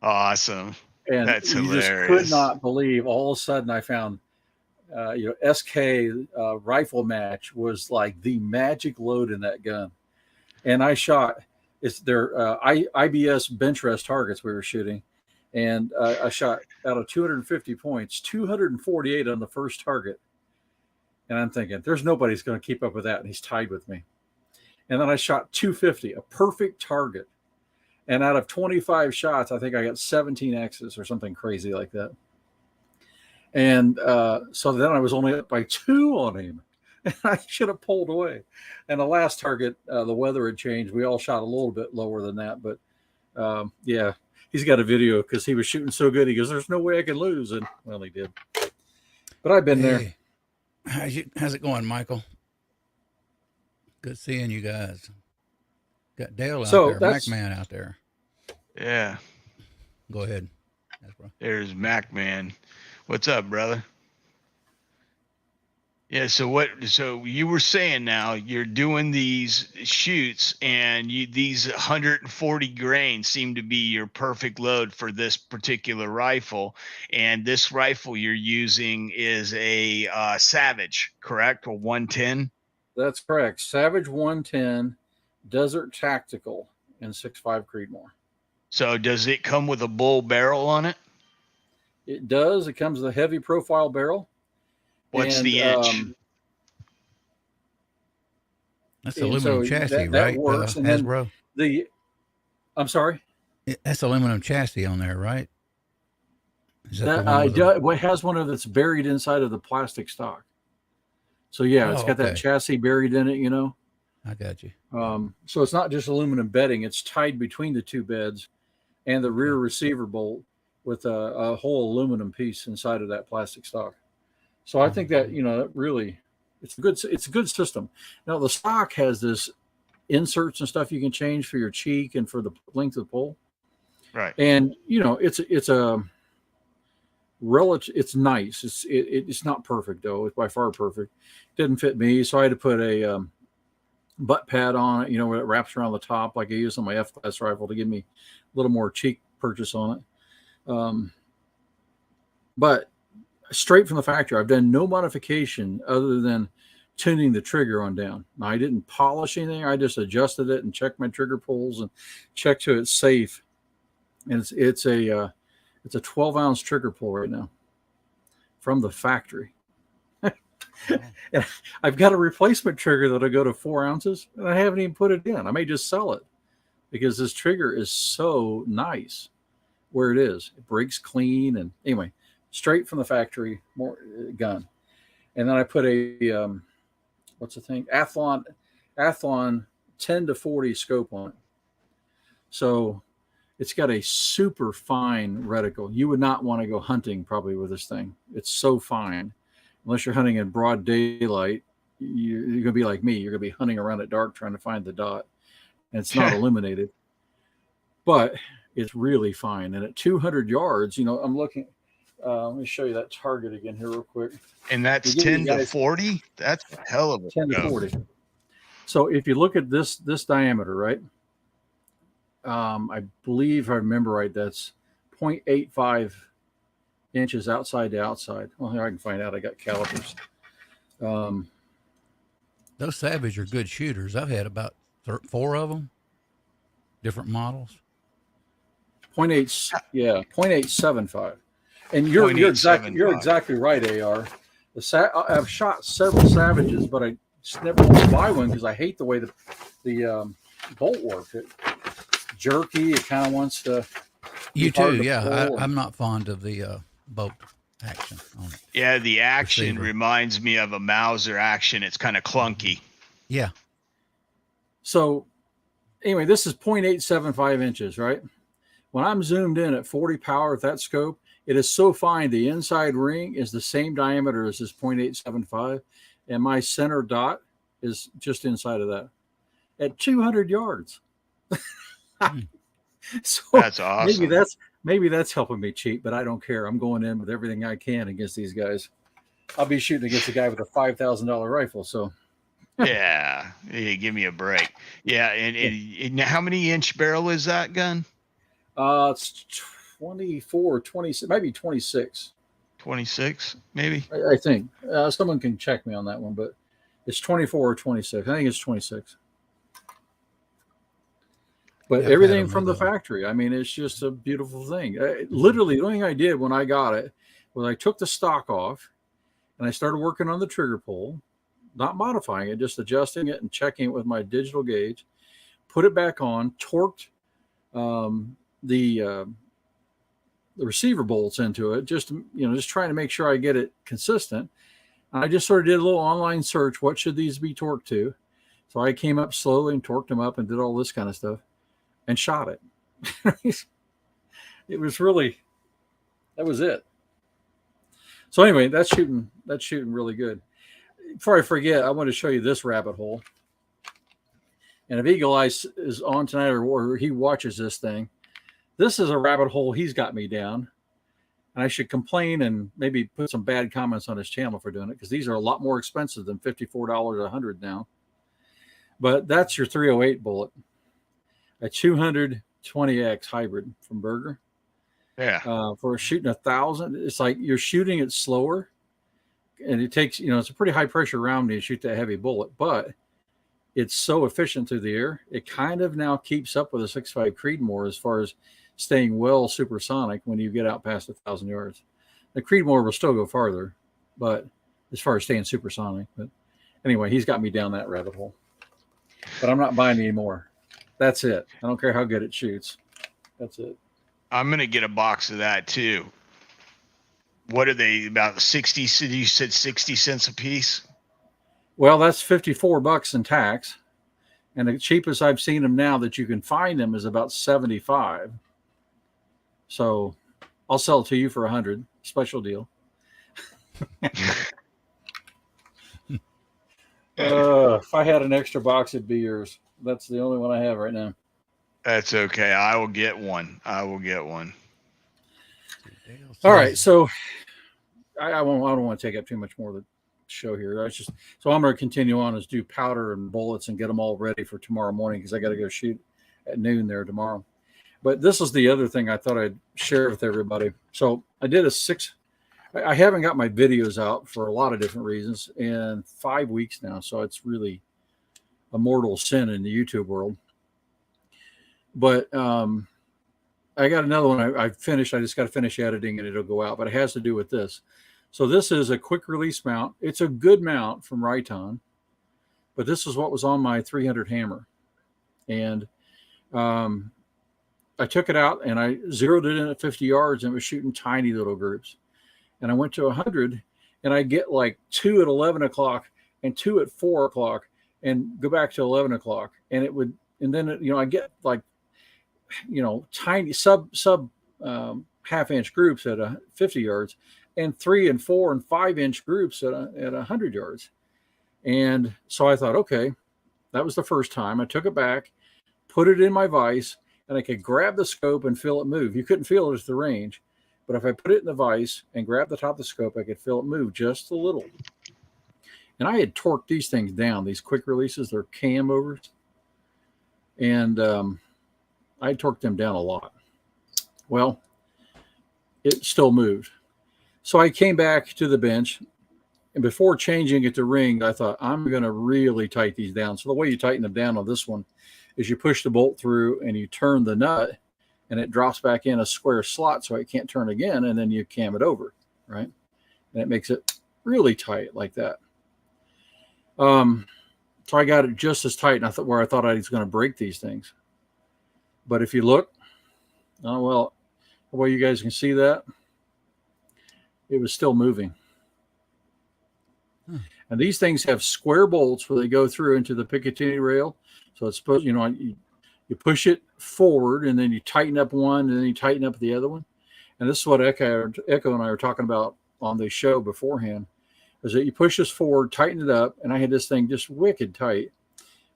Awesome. And that's you hilarious. Just could not believe. All of a sudden, I found, SK rifle match was like the magic load in that gun. And I shot, it's their IBS bench rest targets we were shooting. And I shot out of 250 points, 248 on the first target. And I'm thinking, there's nobody's going to keep up with that. And he's tied with me. And then I shot 250, a perfect target. And out of 25 shots, I think I got 17 X's or something crazy like that. And so then I was only up by 2 on him. And I should have pulled away. And the last target, the weather had changed. We all shot a little bit lower than that. But yeah, he's got a video because he was shooting so good. He goes, there's no way I can lose. And well, he did. But I've been there. How's it going, Michael? Good seeing you guys. Got Dale out there, MacMan out there. Yeah. Go ahead. There's MacMan. What's up, brother? Yeah, so you were saying now you're doing these shoots, and these 140 grains seem to be your perfect load for this particular rifle. And this rifle you're using is a Savage, correct? Or 110? That's correct. Savage 110 Desert Tactical in 6.5 Creedmoor. So does it come with a bull barrel on it? It does. It comes with a heavy profile barrel. What's the inch? That's aluminum chassis, that right? Works. Hazzbro. I'm sorry. That's aluminum chassis on there, right? Is that what has one of that's buried inside of the plastic stock? So yeah, it's got that chassis buried in it. I got you. So it's not just aluminum bedding; it's tied between the 2 beds and the rear receiver bolt with a whole aluminum piece inside of that plastic stock. So I think that that really, it's a good system. Now the stock has this inserts and stuff you can change for your cheek and for the length of the pole. Right. And it's a relative. It's nice. It's not perfect though. It's by far perfect. It didn't fit me, so I had to put a butt pad on it. Where it wraps around the top like I use on my F-class rifle to give me a little more cheek purchase on it. But straight from the factory, I've done no modification other than tuning the trigger on down. Now, I didn't polish anything. I just adjusted it and checked my trigger pulls and checked to it's safe. And it's a 12-ounce trigger pull right now from the factory. And I've got a replacement trigger that'll go to 4 ounces, and I haven't even put it in. I may just sell it because this trigger is so nice where it is. It breaks clean, and anyway, straight from the factory, more gun. And then I put a what's the thing? Athlon 10 to 40 scope on it. So it's got a super fine reticle. You would not want to go hunting probably with this thing. It's so fine. Unless you're hunting in broad daylight, you're going to be like me. You're going to be hunting around at dark trying to find the dot. And it's not illuminated. But it's really fine. And at 200 yards, I'm looking. Let me show you that target again here real quick. And that's 10 to 40? That's a hell of a 10 to 40. So if you look at this diameter, right? I believe, if I remember right, that's 0.85 inches outside to outside. Well, here I can find out. I got calipers. Those Savage are good shooters. I've had about 4 of them, different models. 0.8, yeah, 0.875. And you're exactly right, AR. I've shot several Savages, but I just never want to buy one because I hate the way the bolt works. It jerky. It kind of wants to. You too, yeah. I'm not fond of the bolt action on it. Yeah, the action reminds me of a Mauser action. It's kind of clunky. Yeah. So, anyway, this is 0.875 inches, right? When I'm zoomed in at 40 power with that scope, it is so fine. The inside ring is the same diameter as this 0.875, and my center dot is just inside of that at 200 yards. So that's awesome. Maybe that's helping me cheat, but I don't care. I'm going in with everything I can against these guys. I'll be shooting against a guy with a $5,000 rifle. So yeah, give me a break. Yeah, and how many inch barrel is that gun? It's 24, 26, maybe 26. 26, maybe. I think someone can check me on that one, but it's 24 or 26. I think it's 26. But everything from the factory. I mean, it's just a beautiful thing. Literally, the only thing I did when I got it was I took the stock off and I started working on the trigger pull, not modifying it, just adjusting it and checking it with my digital gauge, put it back on, torqued the receiver bolts into it, just trying to make sure I get it consistent. And I just sort of did a little online search. What should these be torqued to? So I came up slowly and torqued them up and did all this kind of stuff and shot it. It was really, that was it. So anyway, that's shooting really good. Before I forget, I want to show you this rabbit hole. And if Eagle Eyes is on tonight or he watches this thing, this is a rabbit hole he's got me down. And I should complain and maybe put some bad comments on his channel for doing it, because these are a lot more expensive than $54 a 100 now. But that's your 308 bullet, a 220X hybrid from Berger. Yeah. For shooting 1,000, it's like you're shooting it slower, and it takes, it's a pretty high pressure round when you shoot that heavy bullet, but it's so efficient through the air. It kind of now keeps up with a 6.5 Creedmoor as far as staying well supersonic when you get out past 1,000 yards. The Creedmoor will still go farther, but as far as staying supersonic. But anyway, he's got me down that rabbit hole. But I'm not buying any more. That's it. I don't care how good it shoots. That's it. I'm going to get a box of that too. What are they, about 60? You said 60 cents a piece? Well, that's $54 in tax. And the cheapest I've seen them now that you can find them is about 75. So I'll sell it to you for 100. Special deal. If I had an extra box, it'd be yours. That's the only one I have right now. That's okay. I will get one. All right. So I don't want to take up too much more of the show here. So I'm going to continue on as do powder and bullets and get them all ready for tomorrow morning, because I got to go shoot at noon there tomorrow. But this is the other thing I thought I'd share with everybody. So I did I haven't got my videos out for a lot of different reasons in 5 weeks now. So it's really a mortal sin in the YouTube world. But I got another one I finished. I just got to finish editing and it'll go out. But it has to do with this. So this is a quick release mount. It's a good mount from Riton. But this is what was on my 300 hammer. And I took it out and I zeroed it in at 50 yards and it was shooting tiny little groups. And I went to 100 and I get like 2 at 11 o'clock and 2 at 4 o'clock and go back to 11 o'clock. And it would, and then, I get like, tiny sub half-inch groups at 50 yards and 3 and 4 and 5-inch groups at 100 yards. And so I thought, okay, that was the first time. I took it back, put it in my vise, and I could grab the scope and feel it move. You couldn't feel it at the range, but if I put it in the vise and grab the top of the scope, I could feel it move just a little. And I had torqued these things down, these quick releases, they're cam overs. And I torqued them down a lot. Well, it still moved. So I came back to the bench And before changing it to ring, I thought, I'm going to really tighten these down. So the way you tighten them down on this one is you push the bolt through and you turn the nut, and it drops back in a square slot so it can't turn again, and then you cam it over, right? And it makes it really tight like that. So I got it just as tight, and I thought where I thought I was going to break these things. But if you look, well, the way you guys can see that, it was still moving. And these things have square bolts where they go through into the Picatinny rail. So it's supposed, you push it forward, and then you tighten up one, and then you tighten up the other one. And this is what Echo and I were talking about on the show beforehand, is that you push this forward, tighten it up, and I had this thing just wicked tight.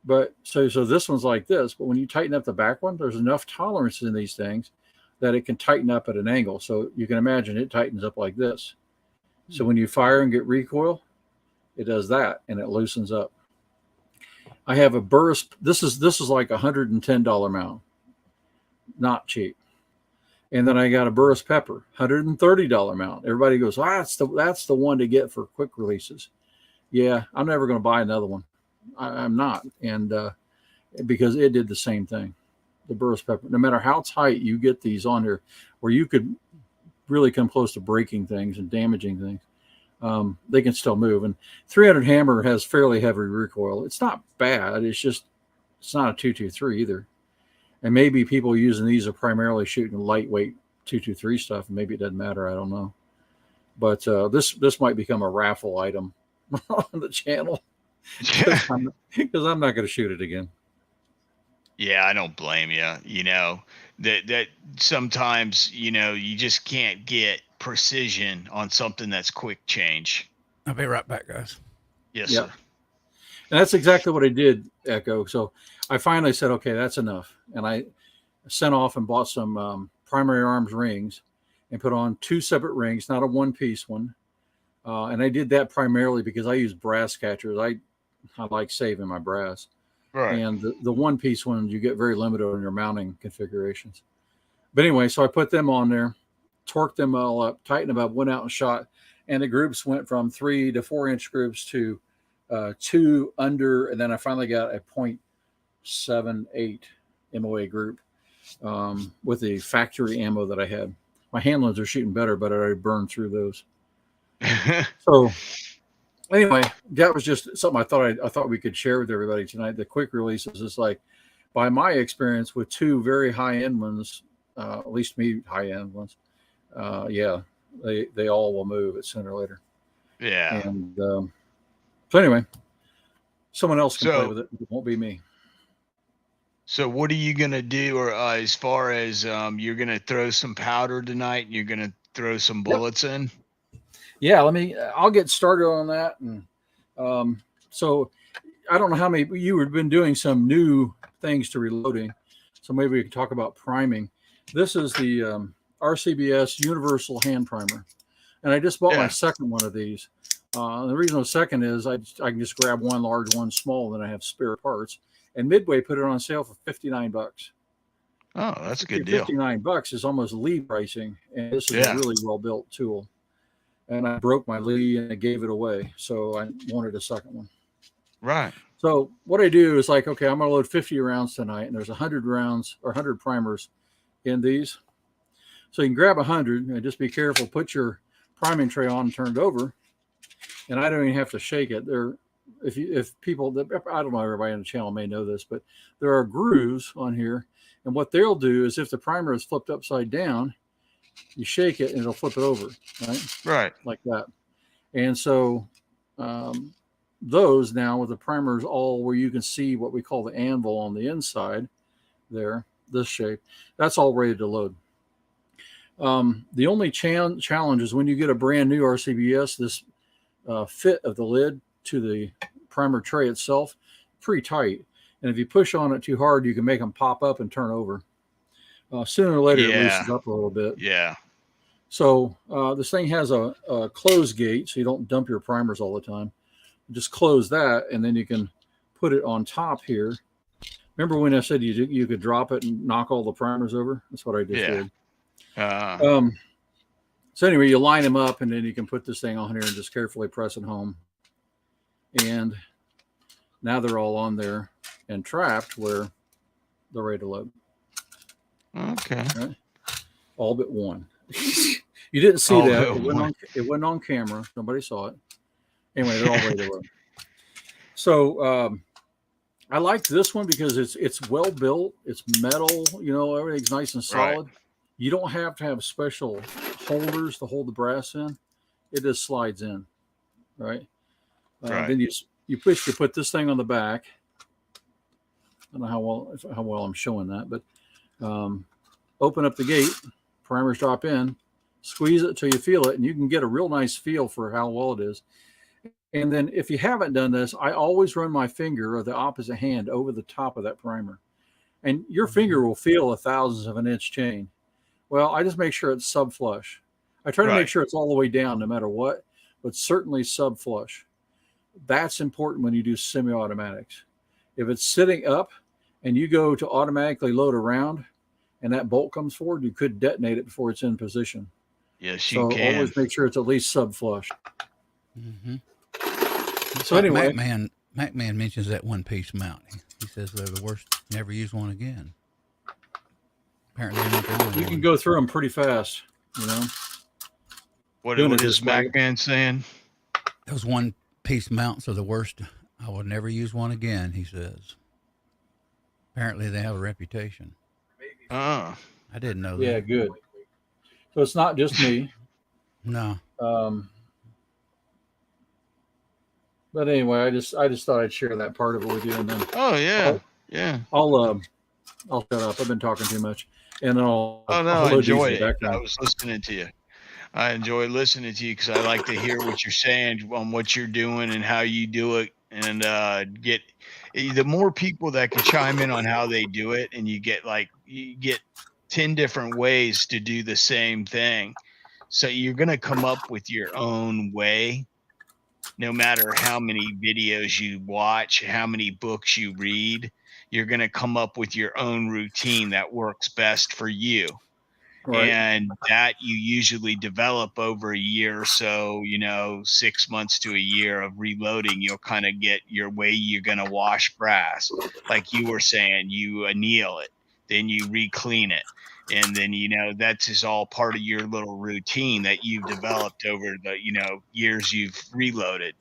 But so this one's like this, but when you tighten up the back one, there's enough tolerance in these things that it can tighten up at an angle. So you can imagine it tightens up like this. So when you fire and get recoil, it does that, and it loosens up. I have a Burris. This is like $110 mount, not cheap. And then I got a Burris Pepper, $130 mount. Everybody goes, that's the one to get for quick releases. Yeah, I'm never going to buy another one. I'm not, and because it did the same thing. The Burris Pepper, no matter how tight you get these on here, where you could really come close to breaking things and damaging things, they can still move. And 300 hammer has fairly heavy recoil. It's not bad. It's not a 223 either. And maybe people using these are primarily shooting lightweight 223 stuff. Maybe it doesn't matter. I don't know. But this might become a raffle item on the channel because I'm not going to shoot it again. Yeah, I don't blame you. That sometimes, you just can't get precision on something that's quick change. I'll be right back, guys. Yes, sir. And that's exactly what I did, Echo. So I finally said, okay, that's enough. And I sent off and bought some primary arms rings and put on 2 separate rings, not a one-piece one. And I did that primarily because I use brass catchers. I like saving my brass. Right. And the one-piece ones, you get very limited on your mounting configurations. But anyway, so I put them on there, torqued them all up, tightened them up, went out and shot. And the groups went from 3 to 4 inch groups to 2 under. And then I finally got a 0.78 MOA group with the factory ammo that I had. My handlings are shooting better, but I already burned through those. So anyway, that was just something I thought we could share with everybody tonight. The quick releases is like, by my experience with 2 very high-end ones, at least me high-end ones, they all will move it sooner or later. Yeah. And so anyway, someone else can play with it. It won't be me. So what are you going to do, or as far as you're going to throw some powder tonight and you're going to throw some bullets in? Yeah, I'll get started on that. And so I don't know how many, you have been doing some new things to reloading. So maybe we can talk about priming. This is the Rcbs Universal Hand Primer. And I just bought my second one of these. The reason the second is I can just grab one large, one small, and then I have spare parts. And Midway put it on sale for $59. Oh, that's a good deal. $59 is almost Lee pricing. And this is a really well-built tool. And I broke my Lee and I gave it away. So I wanted a second one. Right. So what I do is like, okay, I'm going to load 50 rounds tonight. And there's 100 rounds or 100 primers in these. So you can grab 100 and just be careful. Put your priming tray on and turn it over. And I don't even have to shake it. If people, I don't know, everybody on the channel may know this, but there are grooves on here. And what they'll do is if the primer is flipped upside down, you shake it and it'll flip it over, right? Right. Like that. And so those now with the primers all where you can see what we call the anvil on the inside there, this shape, that's all ready to load. The only challenge is when you get a brand new RCBS, this fit of the lid to the primer tray itself, pretty tight. And if you push on it too hard, you can make them pop up and turn over. Sooner or later, it loosens up a little bit. Yeah. So this thing has a close gate, so you don't dump your primers all the time. Just close that, and then you can put it on top here. Remember when I said you could drop it and knock all the primers over? That's what I just did. So anyway, you line them up, and then you can put this thing on here and just carefully press it home. And now they're all on there and trapped where they're ready to load. Okay. Right? All but one. You didn't see that. It went on camera. Nobody saw it. Anyway, they're all ready to load. So I like this one because it's well built. It's metal. You know, everything's nice and solid. Right. You don't have to have special holders to hold the brass in. It just slides in, right? Then you put this thing on the back. I don't know how well I'm showing that, but open up the gate, primers drop in, squeeze it till you feel it, and you can get a real nice feel for how well it is. And then if you haven't done this, I always run my finger or the opposite hand over the top of that primer. And your finger will feel a thousandth of an inch chain. Well, I just make sure it's sub-flush. I try to make sure it's all the way down no matter what, but certainly sub-flush. That's important when you do semi-automatics. If it's sitting up and you go to automatically load around and that bolt comes forward, you could detonate it before it's in position. Yes, you can. So always make sure it's at least sub-flush. Mm-hmm. So anyway, MacMan mentions that one-piece mount. He says they're the worst. Never use one again. Apparently, you can go through them pretty fast. You know. What is MacMan saying? Those one-piece mounts are the worst. I would never use one again. He says. Apparently, they have a reputation. I didn't know that. Yeah, good. So it's not just me. No. But anyway, I just thought I'd share that part of it with you, and then. Oh yeah, yeah. I'll shut up. I've been talking too much, and then I'll. Oh no, I enjoyed it. I was listening to you. I enjoy listening to you because I like to hear what you're saying on what you're doing and how you do it, and get the more people that can chime in on how they do it, and you get 10 different ways to do the same thing. So you're gonna come up with your own way. No matter how many videos you watch, how many books you read, you're going to come up with your own routine that works best for you. Right. And that you usually develop over a year or so, 6 months to a year of reloading. You'll kind of get your way you're going to wash brass. Like you were saying, you anneal it, then you re-clean it. And then, that's just all part of your little routine that you've developed over the, years you've reloaded.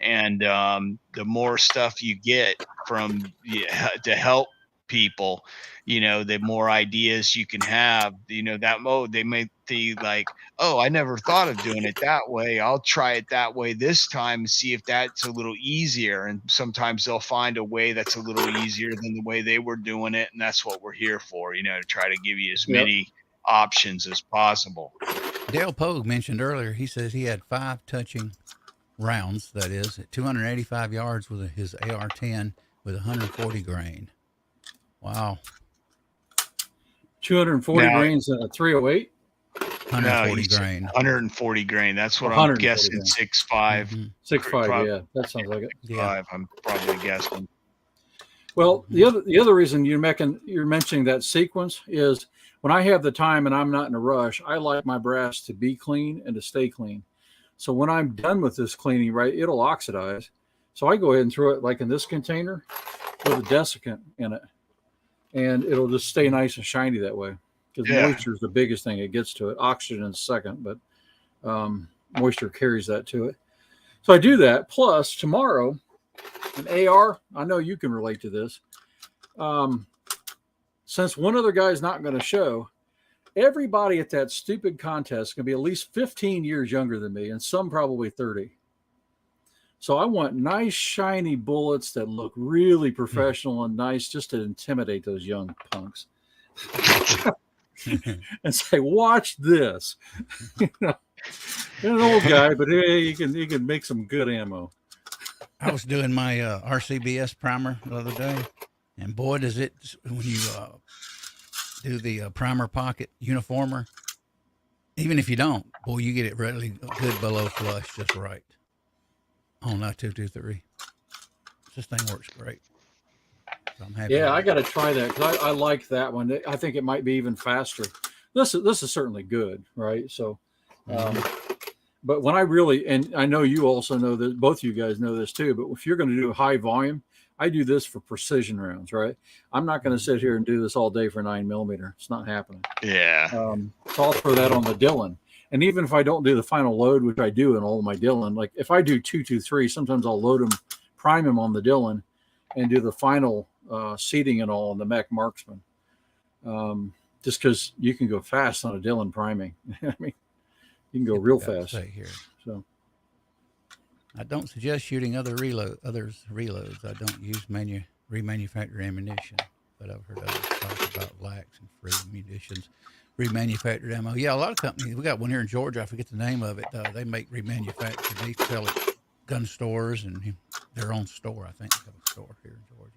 And the more stuff you get from to help people, the more ideas you can have, that mode, they may think like, oh, I never thought of doing it that way. I'll try it that way this time and see if that's a little easier. And sometimes they'll find a way that's a little easier than the way they were doing it. And that's what we're here for, to try to give you as many options as possible. Dale Pogue mentioned earlier, he says he had 5 touching rounds, that is, at 285 yards with his AR-10 with 140 grain. Wow. 240 grains in a 308? 140 grain. 140 grain. That's what I'm guessing. 6.5. Mm-hmm. 6.5, yeah. That sounds like it. 6.5, I'm probably guessing. Well, the other reason you're mentioning that sequence is when I have the time and I'm not in a rush, I like my brass to be clean and to stay clean. So when I'm done with this cleaning, right, it'll oxidize. So I go ahead and throw it like in this container with a desiccant in it. And it'll just stay nice and shiny that way. Because moisture is the biggest thing it gets to it. Oxygen is second, but moisture carries that to it. So I do that. Plus, tomorrow, an AR, I know you can relate to this. Since one other guy's not going to show, everybody at that stupid contest is going to be at least 15 years younger than me, and some probably 30. So I want nice, shiny bullets that look really professional and nice just to intimidate those young punks. And say, watch this. You're an old guy, but hey, you can make some good ammo. I was doing my Rcbs primer the other day, and boy, does it, when you do the primer pocket uniformer, even if you don't, boy, you get it really good below flush just right. Oh, not 223. This thing works great. So I'm happy. Yeah, I got to try that because I like that one. I think it might be even faster. This is certainly good, right? So But when I really, and I know you also know that, both of you guys know this too, but if you're going to do high volume, I do this for precision rounds, right? I'm not going to sit here and do this all day for 9mm. It's not happening. Yeah. So I'll throw that on the Dillon. And even if I don't do the final load, which I do in all of my Dillon, like if I do 223, sometimes I'll load them, prime them on the Dillon, and do the final seating and all on the Mech Marksman. Just because you can go fast on a Dillon priming. I mean, you can go real fast. Here. So I don't suggest shooting others reloads. I don't use remanufactured ammunition, but I've heard others talk about lax and free munitions, remanufactured ammo. Yeah, a lot of companies. We got one here in Georgia. I forget the name of it. They make remanufactured. They sell it at gun stores and their own store. I think they have a store here in Georgia.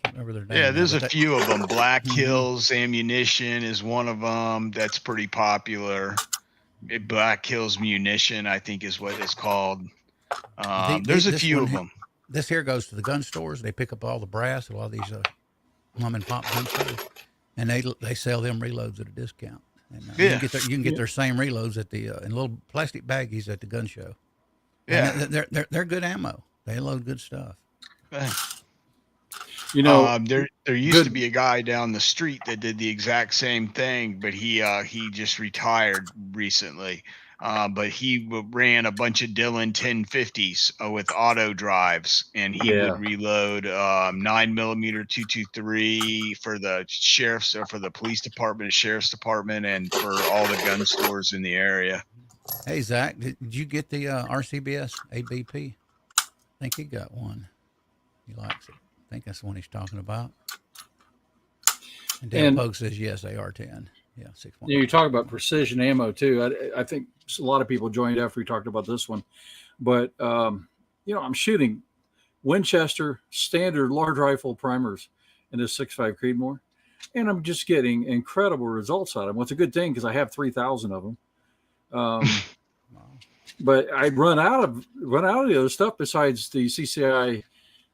Can't remember their name. Yeah, there's a few of them. Black Hills Ammunition is one of them. That's pretty popular. Black Hills Munition, I think, is what it's called. There's a few of them. This here goes to the gun stores. They pick up all the brass, a lot of these mom and pop gun stores, and they sell them reloads at a discount. And you can get their same reloads at the in little plastic baggies at the gun show. Yeah, and they're good ammo. They load good stuff. You know, there used to be a guy down the street that did the exact same thing, but he just retired recently. But he ran a bunch of Dillon 1050s with auto drives, and he would reload 9mm 223 for the sheriff's or for the police department, sheriff's department, and for all the gun stores in the area. Hey Zach, did you get the RCBS ABP? I think he got one. He likes it. I think that's the one he's talking about. And Dan Pogue says yes, AR-10. Yeah, 6.5. You talk about precision ammo too. I think a lot of people joined after we talked about this one, but I'm shooting Winchester standard large rifle primers in this 6.5 Creedmoor, and I'm just getting incredible results out of them. What's a good thing because I have 3,000 of them. But I run out of the other stuff besides the CCI.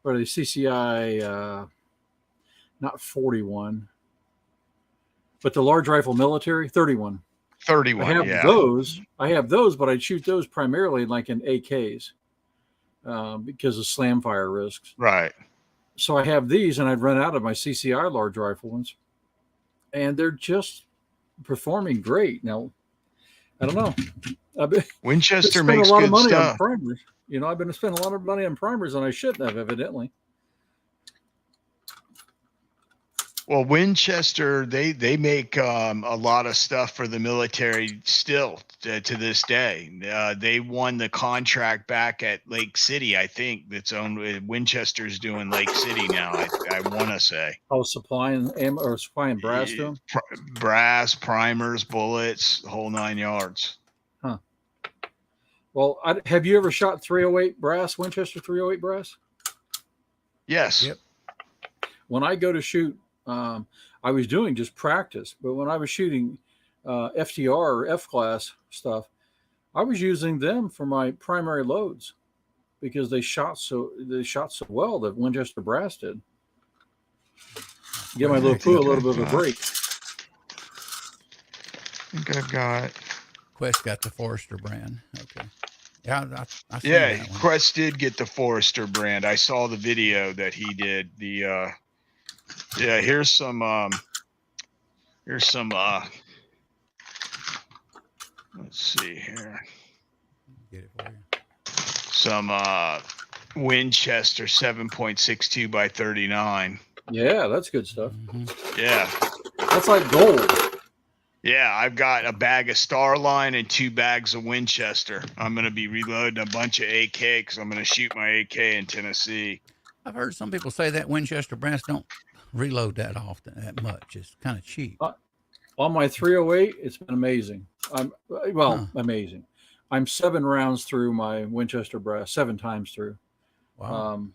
Or the CCI, not 41, but the large rifle military 31. 31. I have those, but I shoot those primarily like in AKs because of slam fire risks. Right. So I have these, and I'd run out of my CCI large rifle ones, and they're just performing great. Now, I don't know. Winchester makes good stuff. I've been spending a lot of money on primers, and I shouldn't have, evidently. Well, Winchester, they make a lot of stuff for the military still to this day. They won the contract back at Lake City, I think. That's owned. Winchester's doing Lake City now. I want to say. Oh, supplying brass to them? Brass, primers, bullets, the whole 9 yards. Huh. Well, have you ever shot 308 brass, Winchester 308 brass? Yes. Yep. When I go to shoot, I was doing just practice, but when I was shooting FTR or F-class stuff, I was using them for my primary loads because they shot so well that Winchester brass did. Give my LePou a little bit of a break. I think I've got. Quest got the Forester brand. Okay. Yeah, I Quest did get the Forester brand. I saw the video that he did. Here's some let's see here. Get it for you. Some Winchester 7.62 by 39. Yeah, that's good stuff. Mm-hmm. Yeah. That's like gold. Yeah, I've got a bag of Starline and 2 bags of Winchester. I'm going to be reloading a bunch of AK because I'm going to shoot my AK in Tennessee. I've heard some people say that Winchester brass don't reload that often, that much. It's kind of cheap. On my 308, it's been amazing. Amazing. I'm 7 rounds through my Winchester brass, 7 times through. Wow.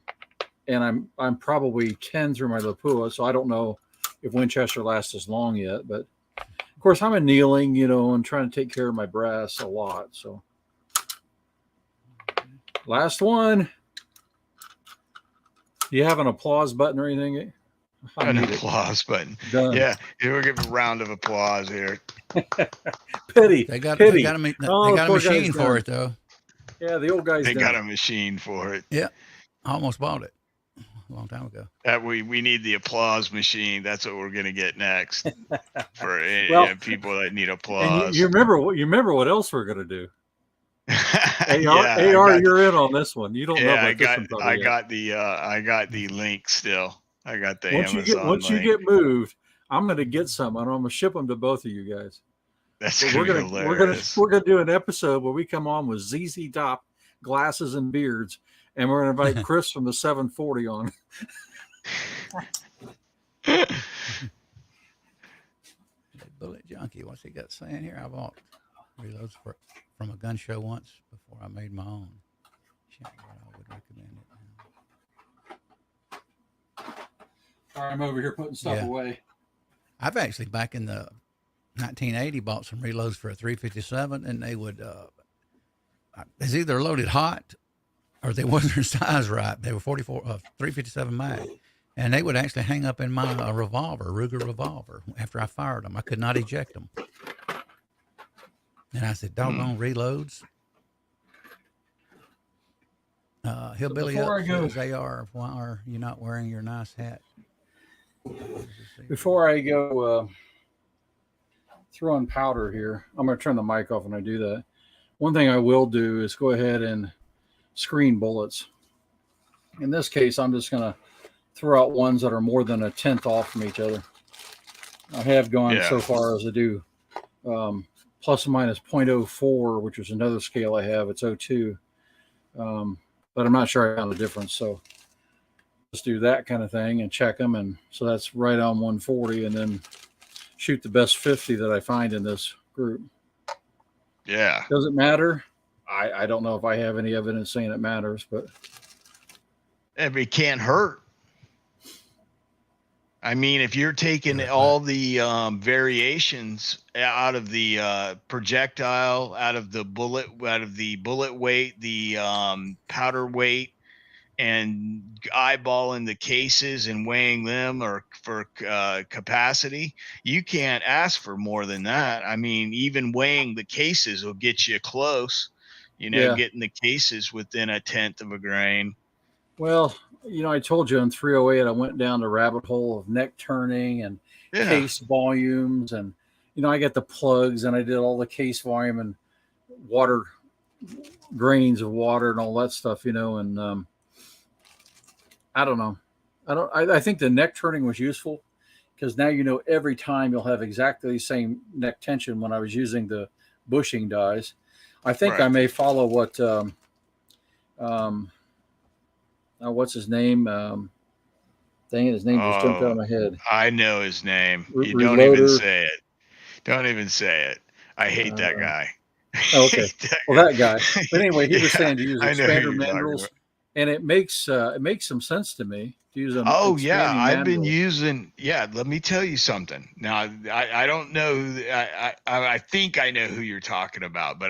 And I'm probably 10 through my LePou, so I don't know if Winchester lasts as long yet, but of course, I'm annealing, and trying to take care of my brass a lot. So, last one. Do you have an applause button or anything? An applause button. Done. Yeah, we'll give a round of applause here. Pity. They got Pity. a machine for it though. Yeah, the old guys. They got a machine for it. Yeah, I almost bought it a long time ago. That we need the applause machine. That's what we're gonna get next for people that need applause. And you remember what else we're gonna do? AR, you're in on this one. You don't know about this one. I got the link still. I got the Amazon once you get moved, I'm gonna get some and I'm gonna ship them to both of you guys. That's gonna be hilarious. We're gonna do an episode where we come on with ZZ Top, glasses and beards, and we're gonna invite Chris from the 740 on. Bullet Junkie, what's he got saying here? I bought reloads from a gun show once before I made my own. I would recommend it. I'm over here putting stuff away. I've actually, back in the 1980, bought some reloads for a 357, and they would, it's either loaded hot or they wasn't their size right. They were 357 mag, and they would actually hang up in my revolver, Ruger revolver, after I fired them. I could not eject them. And I said, doggone reloads. Hillbilly says, AR, why are you not wearing your nice hat? Before I go throwing powder here, I'm going to turn the mic off when I do that. One thing I will do is go ahead and screen bullets. In this case, I'm just going to throw out ones that are more than a tenth off from each other. I have gone so far as to do plus or minus 0.04, which is another scale I have. It's 0.2. But I'm not sure I found a difference. So let's do that kind of thing and check them. And so that's right on 140, and then shoot the best 50 that I find in this group. Yeah. Does it matter? I don't know if I have any evidence saying it matters, but it can't hurt. I mean, if you're taking all the variations out of the projectile, out of the bullet weight, the powder weight, and eyeballing the cases and weighing them or for capacity, you can't ask for more than that. I mean, even weighing the cases will get you close, getting the cases within a tenth of a grain. Well, I told you in 308, I went down the rabbit hole of neck turning and case volumes. And, I got the plugs and I did all the case volume and water grains of water and all that stuff, and I don't know. I think the neck turning was useful because now every time you'll have exactly the same neck tension when I was using the bushing dies. I think I may follow what what's his name? Dang it, his name just jumped out of my head. I know his name. You don't even say it. Don't even say it. I hate that guy. Okay. That guy. But anyway, he was saying to use expander mandrels. And it makes some sense to me to use them. Oh yeah, I've been using. Yeah, let me tell you something. Now I don't know. I think I know who you're talking about, but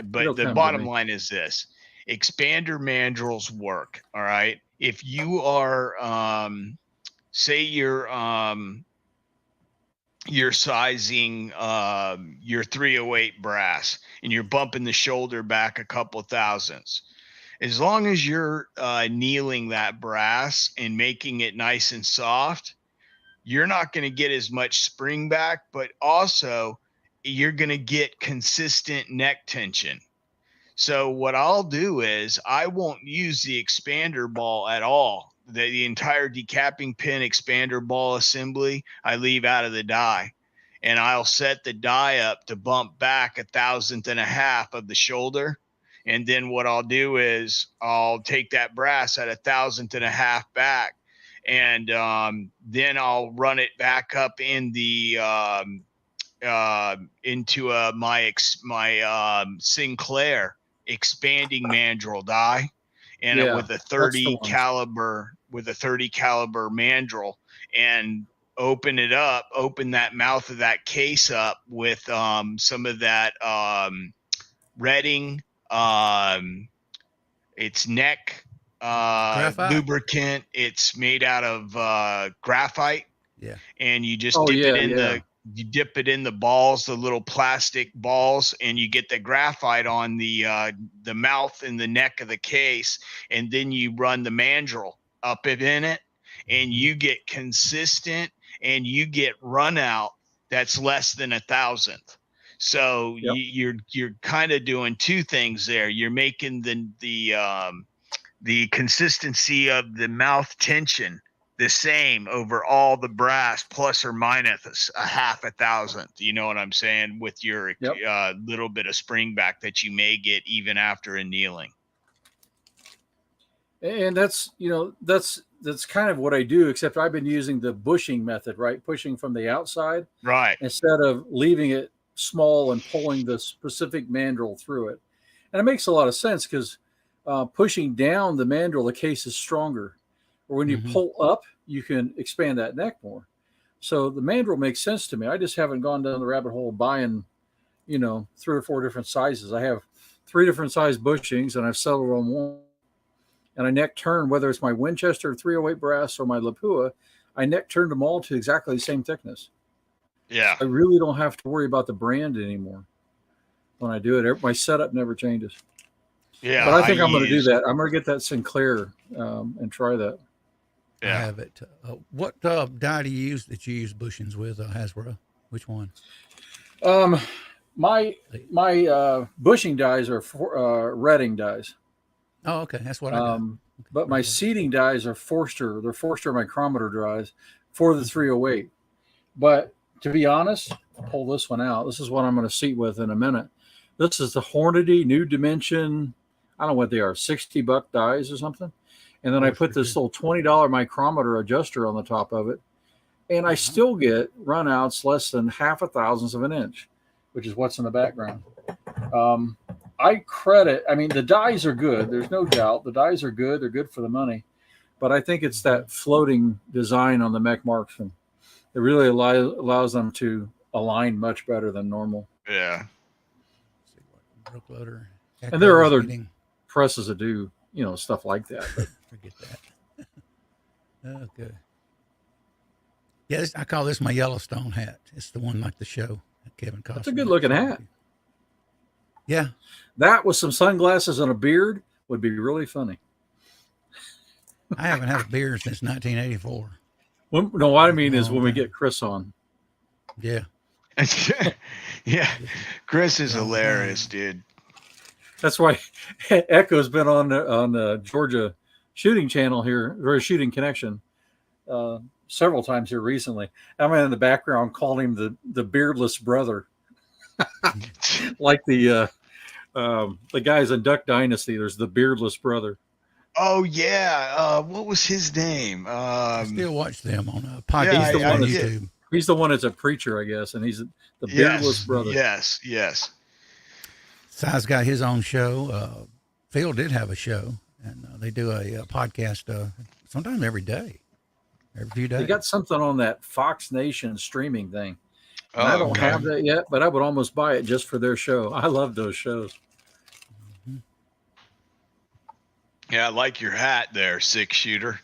but the bottom line is this: expander mandrels work. All right, if you are say you're sizing your 308 brass and you're bumping the shoulder back a couple thousandths. As long as you're kneeling that brass and making it nice and soft, you're not going to get as much spring back, but also you're going to get consistent neck tension. So what I'll do is I won't use the expander ball at all. The entire decapping pin expander ball assembly, I leave out of the die. And I'll set the die up to bump back 1/1000th and a half of the shoulder. And then what I'll do is I'll take that brass at 1/1000th and a half back, and then I'll run it back up in the into my Sinclair expanding mandrel die, and with a 30 caliber mandrel, and open that mouth of that case up with some of that Redding. It's neck Graphite? lubricant. It's made out of graphite. Yeah. And you just dip it in you dip it in the balls, the little plastic balls, and you get the graphite on the mouth and the neck of the case, and then you run the mandrel up it in it, and you get consistent, and you get run out that's less than 1,000th. So you're kind of doing two things there. You're making the consistency of the mouth tension the same over all the brass, plus or minus a 0.5 You know what I'm saying? With your little bit of spring back that you may get even after annealing. And that's kind of what I do, except I've been using the bushing method, right? Pushing from the outside, right, instead of leaving it small and pulling the specific mandrel through it. And it makes a lot of sense because pushing down the mandrel, the case is stronger. Or when you pull up, you can expand that neck more. So the mandrel makes sense to me. I just haven't gone down the rabbit hole buying, 3 or 4 different sizes. I have 3 different size bushings, and I've settled on one. And I neck turn, whether it's my Winchester 308 brass or my Lapua, I neck turned them all to exactly the same thickness. Yeah. I really don't have to worry about the brand anymore when I do it. My setup never changes. Yeah. But I think I'm going to do that. I'm going to get that Sinclair and try that. Yeah. I have it. What die do you use that you use bushings with, Hazzbro? Which one? My bushing dies are Redding dies. Oh, okay. That's what I got. But my seating dies are Forster. They're Forster micrometer dies for the 308. But to be honest, I'll pull this one out. This is what I'm going to seat with in a minute. This is the Hornady New Dimension. I don't know what they are, $60 dies or something. And then I put this little $20 micrometer adjuster on the top of it. And I still get runouts less than 0.5 of an inch, which is what's in the background. The dies are good. There's no doubt. The dies are good. They're good for the money. But I think it's that floating design on the mech marksman that really allows them to align much better than normal. Yeah. Brook loader. And there are other presses that do, stuff like that. But forget that. Okay. Yeah, I call this my Yellowstone hat. It's the one like the show that Kevin Costner. It's a good looking hat. Yeah. That with some sunglasses and a beard would be really funny. I haven't had a beard since 1984. What I mean is when we get Chris on. Yeah. Yeah. Chris is hilarious, dude. That's why Echo's been on the Georgia shooting channel here, or Shooting Connection, several times here recently. I'm in the background calling him the beardless brother. Like the guys in Duck Dynasty, there's the beardless brother. Oh yeah, what was his name? I still watch them on a podcast on YouTube. He's the one that's a preacher, I guess, and he's the beardless brother. Yes. Si's got his own show. Phil did have a show, and they do a podcast sometimes every day, every few days. They got something on that Fox Nation streaming thing. I don't have that yet, but I would almost buy it just for their show. I love those shows. Mm-hmm. Yeah, I like your hat there, 6-shooter.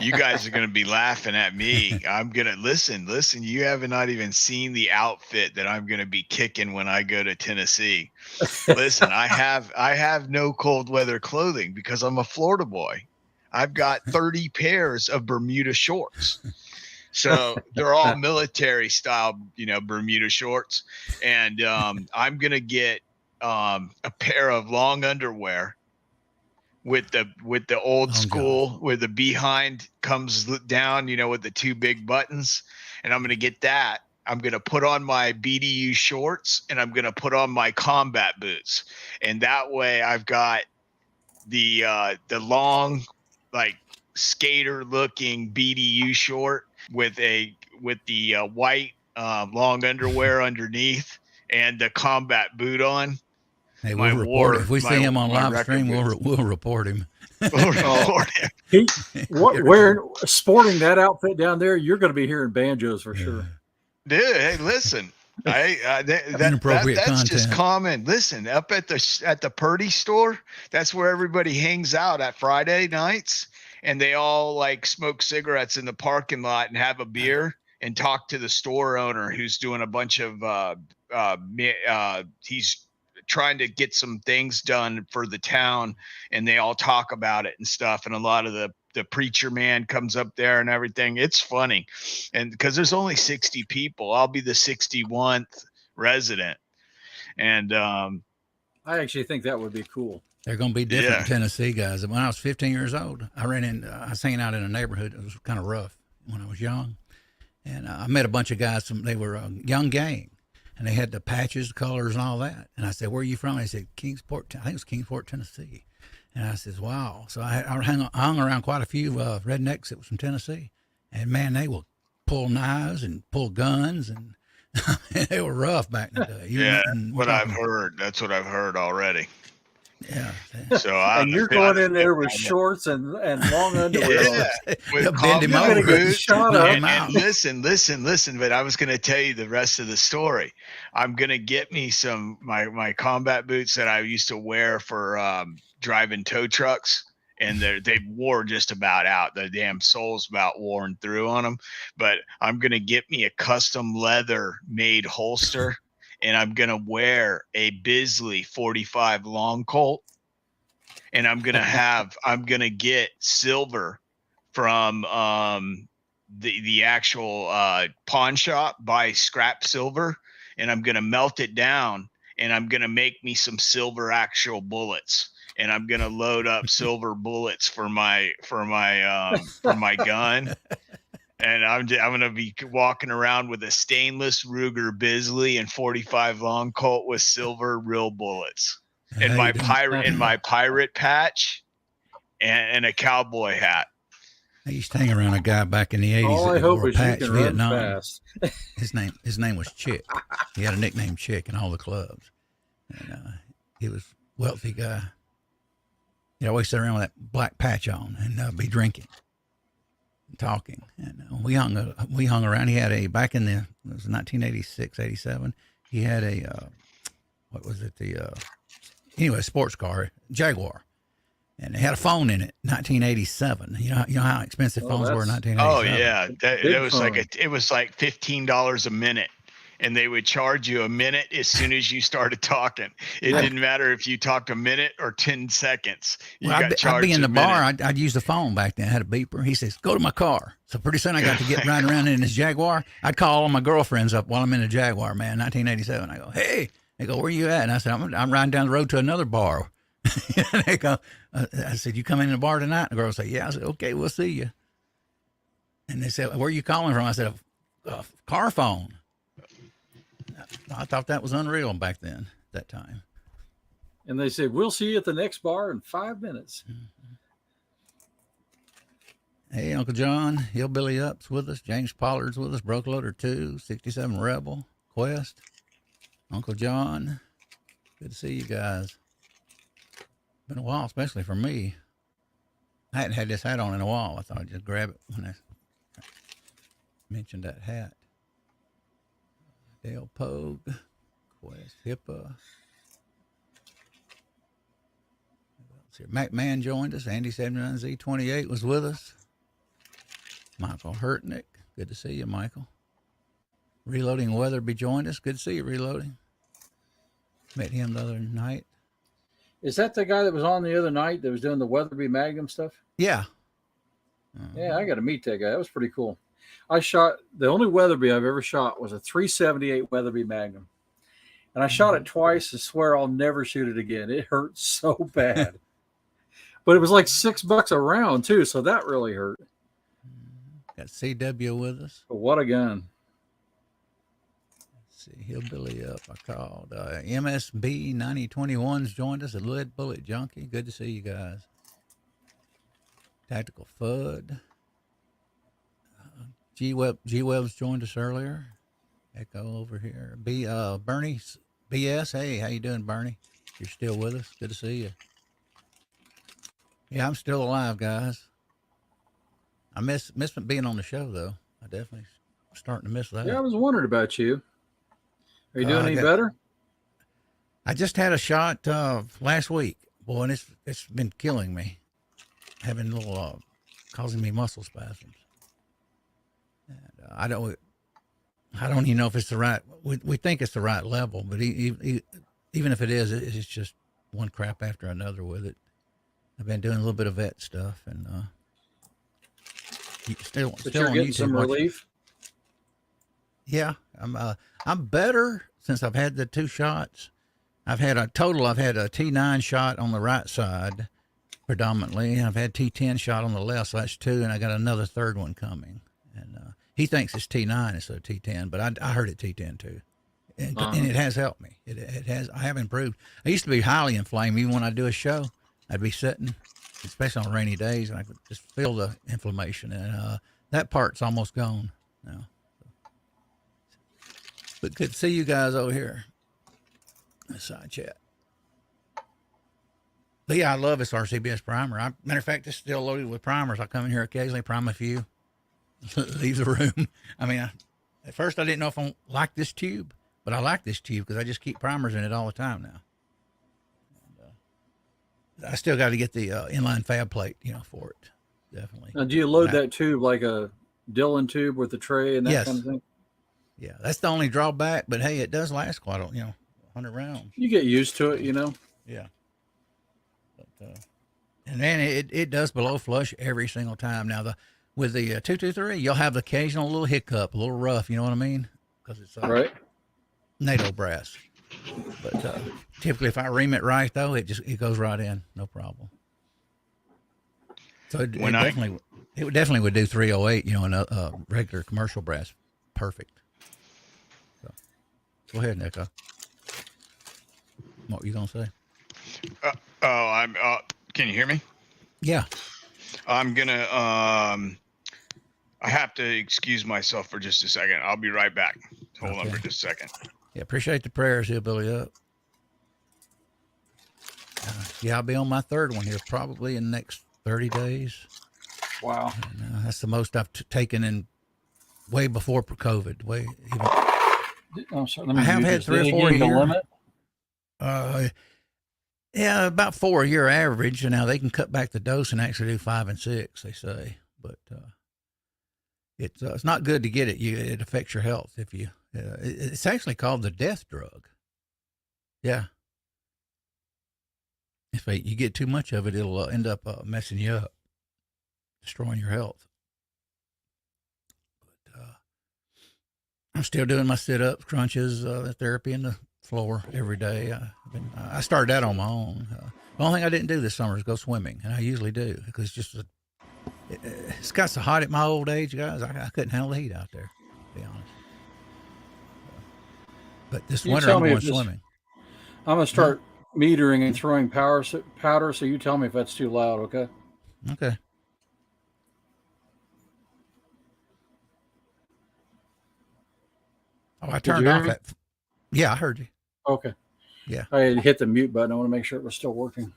You guys are going to be laughing at me. I'm going to listen. You have not even seen the outfit that I'm going to be kicking when I go to Tennessee. Listen, I have no cold weather clothing because I'm a Florida boy. I've got 30 pairs of Bermuda shorts. So they're all military style, Bermuda shorts. And I'm going to get a pair of long underwear with the old school where the behind comes down, with the 2 big buttons. And I'm going to get that. I'm going to put on my BDU shorts and I'm going to put on my combat boots. And that way I've got the long, like skater looking BDU short with the white long underwear underneath and the combat boot on. Hey, we'll report him. If we see him on live stream, we'll report him. We'll report him. Sporting that outfit down there, you're going to be hearing banjos for sure. Dude, hey, listen. Inappropriate that's just content. common. Listen, up at the Purdy store, that's where everybody hangs out at Friday nights, and they all like smoke cigarettes in the parking lot and have a beer and talk to the store owner who's doing a bunch of he's trying to get some things done for the town, and they all talk about it and stuff, and a lot of the preacher man comes up there and everything. It's funny. And because there's only 60 people, I'll be the 61th resident. And I actually think that would be cool. They're going to be different in Tennessee, guys. When I was 15 years old, I was hanging out in a neighborhood. It was kind of rough when I was young. And I met a bunch of guys. They were a young gang, and they had the patches, the colors, and all that. And I said, "Where are you from?" They said, "Kingsport." I think it was Kingsport, Tennessee. And I said, "Wow." So I hung around quite a few rednecks that was from Tennessee. And, man, they will pull knives and pull guns. And they were rough back in the day. I've heard. That's what I've heard already. Yeah. So and you're going in there with shorts and long underwear. With bend him over. Shot up. And listen. But I was going to tell you the rest of the story. I'm going to get me some my combat boots that I used to wear for driving tow trucks, and they wore just about out. The damn sole's about worn through on them. But I'm going to get me a custom leather made holster. And I'm going to wear a Bisley 45 long Colt, and I'm going to get silver from the actual pawn shop, buy scrap silver, and I'm going to melt it down, and I'm going to make me some silver actual bullets, and I'm going to load up silver bullets for my gun. And I'm going to be walking around with a stainless Ruger Bisley and 45 long Colt with silver real bullets, and my pirate patch, and a cowboy hat. I used to hang around a guy back in the 80s. All I hope wore a is you patch, can Vietnam. run fast. His name was Chick. He had a nickname Chick in all the clubs, and he was a wealthy guy. He'd always sit around with that black patch on and be drinking. Talking, and we hung around. He had back in it was 1986, 87. He had a sports car, Jaguar, and it had a phone in it. 1987. You know how expensive phones were in 1987. Oh yeah, it was like $15 a minute. And they would charge you a minute as soon as you started talking. It didn't matter if you talked a minute or 10 seconds. I'd be in the bar. I'd use the phone back then. I had a beeper. He says, "Go to my car." So pretty soon I got to get riding around in this Jaguar. I'd call all my girlfriends up while I'm in the Jaguar, man, 1987. I go, "Hey." They go, "Where are you at?" And I said, I'm riding down the road to another bar. They go, I said, "You come in the bar tonight?" And the girl said, "Yeah." I said, "Okay, we'll see you." And they said, "Where are you calling from?" I said, "A car phone." I thought that was unreal back then, that time. And they said, "We'll see you at the next bar in 5 minutes." Hey, Uncle John, Hillbilly Up's with us. James Pollard's with us. Broke Loader 2, 67 Rebel, Quest. Uncle John, good to see you guys. Been a while, especially for me. I hadn't had this hat on in a while. I thought I'd just grab it when I mentioned that hat. Dale Pogue, Quest, HIPAA. McMahon joined us. Andy 79Z28 was with us. Michael Hurtnick, good to see you, Michael. Reloading Weatherby joined us. Good to see you, Reloading. Met him the other night. Is that the guy that was on the other night that was doing the Weatherby Magnum stuff? Yeah. Yeah, I got to meet that guy. That was pretty cool. I shot, the only Weatherby I've ever shot was a 378 Weatherby Magnum. And I shot it twice and swear I'll never shoot it again. It hurt so bad. But it was like $6 a round too, so that really hurt. Got CW with us. But what a gun. Let's see, Hillbilly Up, I called. MSB 9021's joined us, a Lead Bullet Junkie. Good to see you guys. Tactical Fudd. G-Web's joined us earlier. Echo over here. Bernie BS. Hey, how you doing, Bernie? You're still with us. Good to see you. Yeah, I'm still alive, guys. I miss being on the show, though. I definitely starting to miss that. Yeah, I was wondering about you. Are you doing any better? I just had a shot last week, boy, and it's been killing me, having little causing me muscle spasms. And I don't even know if it's the right. We think it's the right level, but even if it is, it's just one crap after another with it. I've been doing a little bit of vet stuff, and still you're getting some relief. Yeah, I'm better since I've had the 2 shots. I've had a T9 shot on the right side predominantly. I've had T10 shot on the left, so that's 2, and I got another 3rd one coming. And he thinks it's T9 instead of T10, but I heard it T10 too, and it has helped me. It has. I have improved. I used to be highly inflamed. Even when I do a show, I'd be sitting, especially on rainy days, and I could just feel the inflammation, and that part's almost gone now. But good to see you guys over here. Side chat. But yeah, I love this RCBS primer. Matter of fact, it's still loaded with primers. I come in here occasionally, prime a few, leave the room. I mean, at first I didn't know if I like this tube, but I like this tube because I just keep primers in it all the time now. And, I still got to get the inline fab plate, for it. Definitely. Now, do you load that tube like a Dillon tube with the tray and that kind of thing? Yeah, that's the only drawback, but hey, it does last quite a, 100 rounds. You get used to it, Yeah. But, and then it does below flush every single time. Now, with the 223, you'll have the occasional little hiccup, a little rough, you know what I mean? Because it's right. NATO brass. But typically, if I ream it right, though, it goes right in, no problem. So it definitely would do 308, in a regular commercial brass. Perfect. So, go ahead, Nick. What were you gonna say? Can you hear me? Yeah. I'm gonna. I have to excuse myself for just a second. I'll be right back. Hold on for just a second. Yeah, appreciate the prayers, Hillbilly Up. Yeah, I'll be on my 3rd one here probably in the next 30 days. Wow. And, that's the most I've taken in way before COVID. Sorry, I have had 3 or 4 a year. Yeah, about 4 a year average. And now they can cut back the dose and actually do 5 and 6, they say. But it's not good to get it. It affects your health if you. It's actually called the death drug. Yeah. If you get too much of it, it'll end up messing you up, destroying your health. But I'm still doing my sit-ups, crunches, therapy in the floor every day. I started that on my own. The only thing I didn't do this summer is go swimming, and I usually do because it's got so hot at my old age, guys. I couldn't handle the heat out there, to be honest. But this winter I'm going swimming. I'm going to start metering and throwing powder, so you tell me if that's too loud, okay? Okay. Oh, I turned off that. Yeah, I heard you. Okay. Yeah. I had hit the mute button. I want to make sure it was still working.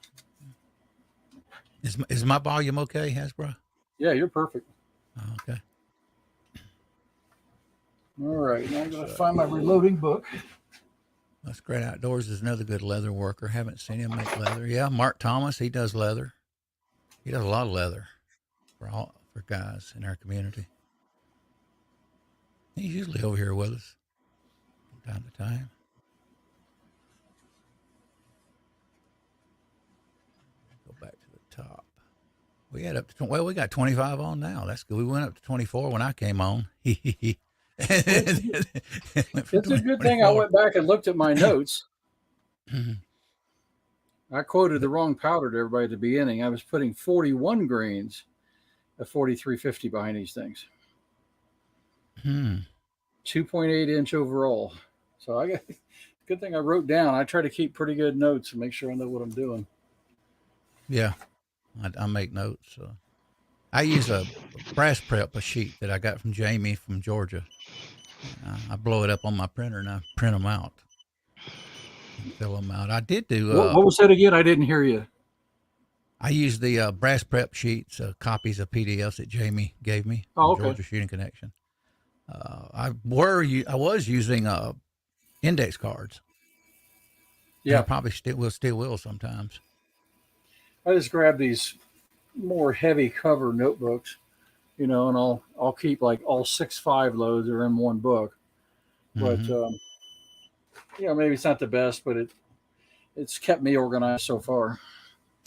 Is my volume okay, Hazzbro? Yeah, you're perfect. Oh, okay. All right. Now I'm going to find my reloading book. That's Great Outdoors is another good leather worker. Haven't seen him make leather. Yeah, Mark Thomas, he does leather. He does a lot of leather for guys in our community. He's usually over here with us from time to time. Go back to the top. We had up to we got 25 on now. That's good. We went up to 24 when I came on. It's a good thing I went back and looked at my notes. I quoted the wrong powder to everybody at the beginning. I was putting 41 grains of 4350 behind these things. 2.8 inch overall. So I got good thing I wrote down. I try to keep pretty good notes and make sure I know what I'm doing. Yeah, I make notes. I use a brass prep sheet that I got from Jamie from Georgia. I blow it up on my printer and I print them out. Fill them out. I did do. What was that again? I didn't hear you. I used the brass prep sheets, copies of PDFs that Jamie gave me. Oh, okay. Georgia Shooting Connection. I was using index cards. Yeah, and I probably still will sometimes. I just grab these more heavy cover notebooks, and I'll keep like all 6.5 loads are in one book. But maybe it's not the best, but it's kept me organized so far.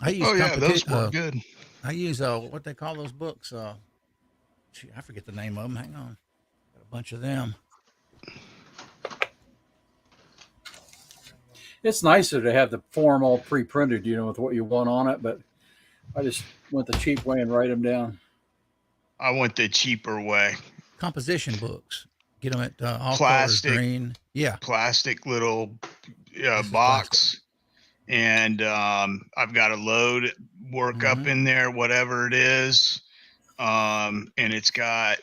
I use those work good. I use what they call those books. I forget the name of them. Hang on, got a bunch of them. It's nicer to have the form all pre-printed, with what you want on it. But I just went the cheap way and write them down. I went the cheaper way. Composition books. Get them at all Plastic, colors green. Yeah. Plastic little box. And I've got a load work up in there, whatever it is. And it's got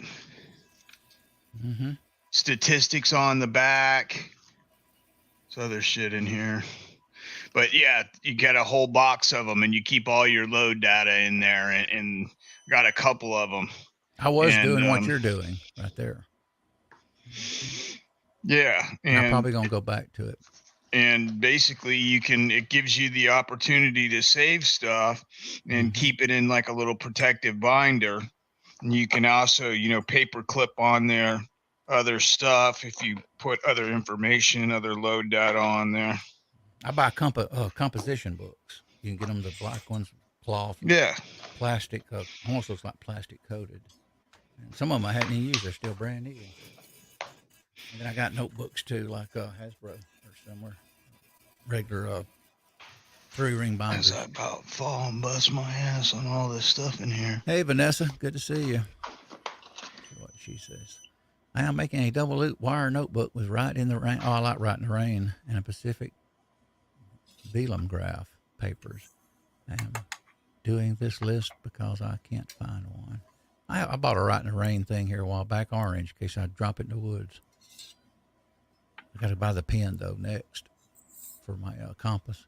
statistics on the back. There's other shit in here. But yeah, you get a whole box of them and you keep all your load data in there and got a couple of them. I was doing what you're doing right there. Yeah. And I'm probably going to go back to it. And basically it gives you the opportunity to save stuff and keep it in like a little protective binder. And you can also, paper clip on there other stuff if you put other information, other load data on there. I buy composition books. You can get them the black ones, cloth. Yeah. Plastic, almost looks like plastic coated. And some of them I hadn't even used. They're still brand new. And then I got notebooks too, like Hazzbro or somewhere. Regular 3-ring binders. As I about fall and bust my ass on all this stuff in here. Hey, Vanessa. Good to see you. What she says. I am making a double loop wire notebook with Write in the Rain. Oh, I like Write in the Rain and a Pacific Vellum graph papers. I am doing this list because I can't find one. I bought a Write in the Rain thing here a while back, orange, in case I drop it in the woods. I got to buy the pen, though, next for my compass.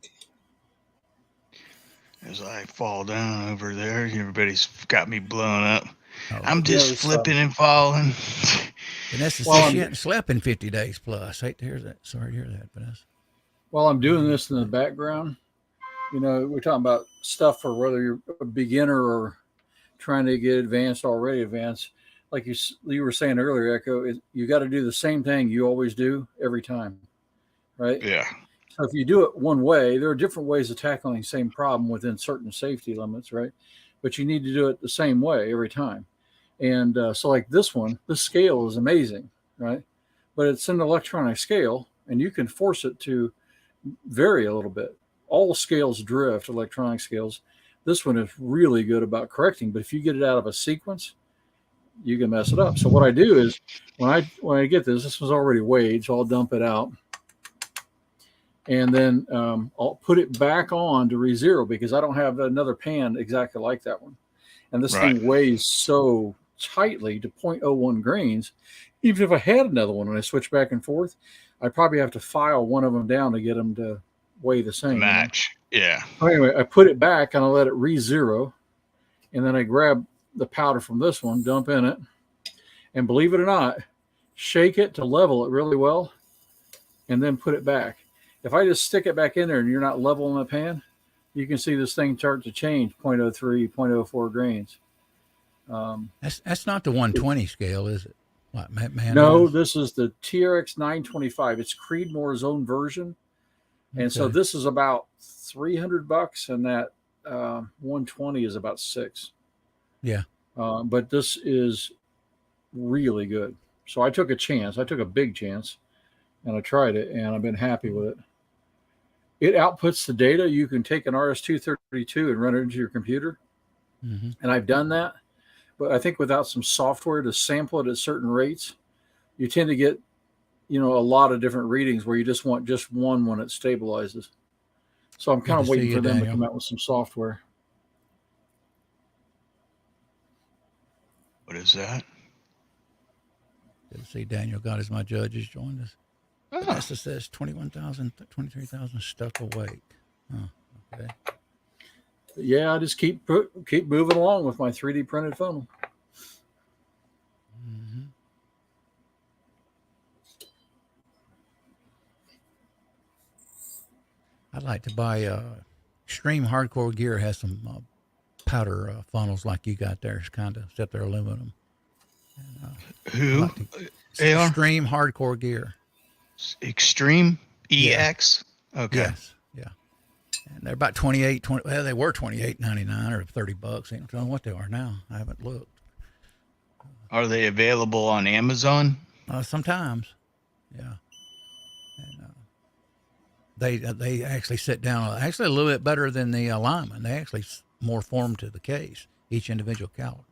As I fall down over there, everybody's got me blown up. Oh, I'm just flipping and falling. Vanessa says she hadn't slept in 50 days plus. Hate to hear that. Sorry to hear that, Vanessa. While I'm doing this in the background, we're talking about stuff for whether you're a beginner or trying to get advanced, already advanced. Like you were saying earlier, Echo, you got to do the same thing you always do every time, right? Yeah. So if you do it one way, there are different ways of tackling the same problem within certain safety limits, right? But you need to do it the same way every time. And so like this scale is amazing, right? But it's an electronic scale, and you can force it to vary a little bit. All scales drift, electronic scales. This one is really good about correcting, but if you get it out of a sequence, you can mess it up. So what I do is when I get this was already weighed, so I'll dump it out. And then I'll put it back on to re-zero because I don't have another pan exactly like that one. And this thing weighs so tightly to 0.01 grains. Even if I had another one and I switch back and forth, I probably have to file one of them down to get them to weigh the same. Match. Yeah. Anyway, I put it back and I let it re-zero. And then I grab the powder from this one, dump in it. And believe it or not, shake it to level it really well. And then put it back. If I just stick it back in there and you're not leveling the pan, you can see this thing start to change 0.03, 0.04 grains. That's not the 120 scale, is it? What, man? No, this is the TRX 925. It's Creedmoor's own version. And so this is about $300, and that 120 is about $600. Yeah. But this is really good. So I took a chance. I took a big chance, and I tried it, and I've been happy with it. It outputs the data. You can take an RS-232 and run it into your computer. And I've done that. But I think without some software to sample it at certain rates, you tend to get, a lot of different readings where you just want just one when it stabilizes. So I'm kind of waiting for them to come out with some software. What is that? Good to see Daniel God is my judge has joined us. Vanessa says 23,000 stuck awake. Oh, okay. Yeah, I just keep moving along with my 3D printed funnel. I'd like to buy Extreme Hardcore Gear has some powder funnels like you got there. It's kind of, except they're aluminum. And, Who? AR? Extreme Hardcore Gear. Extreme EX? Yeah. Okay. Yes. Yeah. And they're about 28, well, they were $28.99 or $30. I don't know what they are now. I haven't looked. Are they available on Amazon? Sometimes. Yeah. And they actually sit down, actually a little bit better than the lineman. They actually more form to the case, each individual caliber,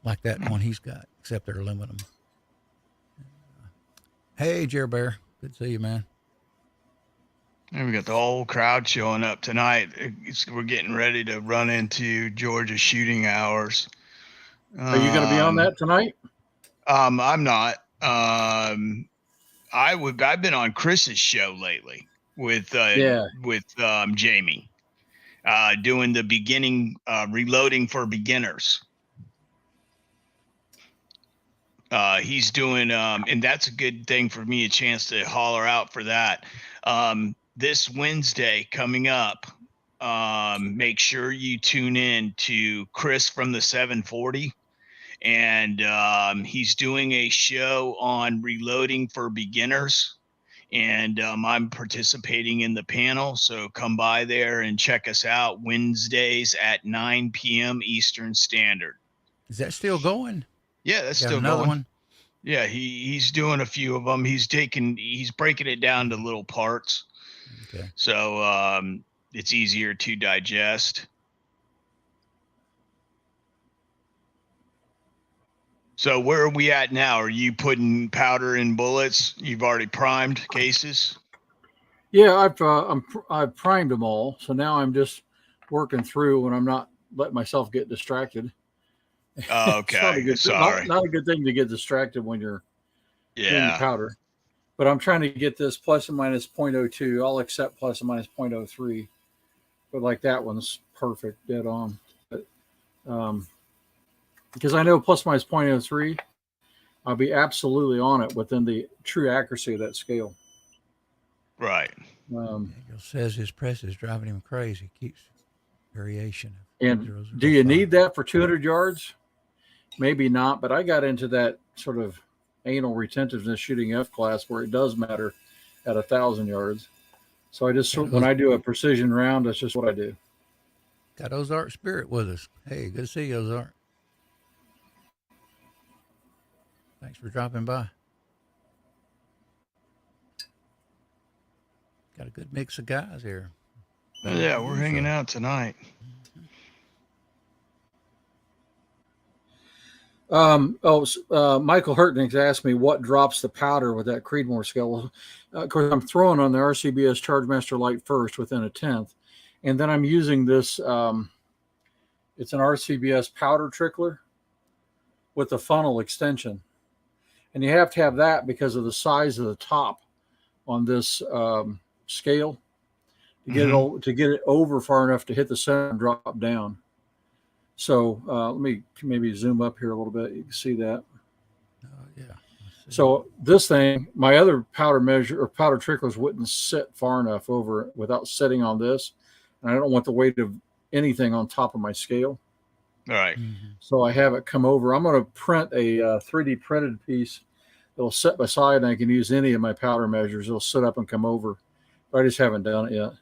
like that one he's got, except they're aluminum. Hey, Jer Bear. Good to see you, man. And we got the whole crowd showing up tonight. We're getting ready to run into Georgia shooting hours. Are you going to be on that tonight? I'm not. I've been on Chris's show lately with Jamie, doing the beginning reloading for beginners. He's doing, and that's a good thing for me, a chance to holler out for that. This Wednesday coming up, make sure you tune in to Chris from the 740. And he's doing a show on reloading for beginners. And I'm participating in the panel. So come by there and check us out Wednesdays at 9 p.m. Eastern Standard. Is that still going? Yeah, that's still another going. One? Yeah, he's doing a few of them. He's breaking it down to little parts. Okay. So it's easier to digest. So where are we at now? Are you putting powder in bullets? You've already primed cases? Yeah, I've primed them all. So now I'm just working through when I'm not letting myself get distracted. Oh, okay. Sorry. Not a good thing to get distracted when you're doing the powder. But I'm trying to get this plus or minus 0.02. I'll accept plus or minus 0.03. But like that one's perfect, dead on. But, because I know plus or minus 0.03, I'll be absolutely on it within the true accuracy of that scale. Right. Daniel says his press is driving him crazy. Keeps variation. And do you need that for 200 yards? Maybe not, but I got into that sort of anal retentiveness shooting F class where it does matter at 1,000 yards. So I just, when I do a precision round, that's just what I do. Got Ozark Spirit with us. Hey, good to see you, Ozark. Thanks for dropping by. Got a good mix of guys here. Yeah, we're hanging out tonight. Michael Hurtnick's asked me what drops the powder with that Creedmoor scale. Of course, I'm throwing on the Rcbs Chargemaster Light first within a tenth. And then I'm using this, it's an Rcbs powder trickler with a funnel extension. And you have to have that because of the size of the top on this scale to get to get it over far enough to hit the center and drop down. So let me maybe zoom up here a little bit. You can see that. Yeah. So this thing, my other powder measure or powder tricklers wouldn't sit far enough over it without sitting on this. And I don't want the weight of anything on top of my scale. All right. So I have it come over. I'm going to print a 3D printed piece. It'll sit beside and I can use any of my powder measures. It'll sit up and come over. But I just haven't done it yet.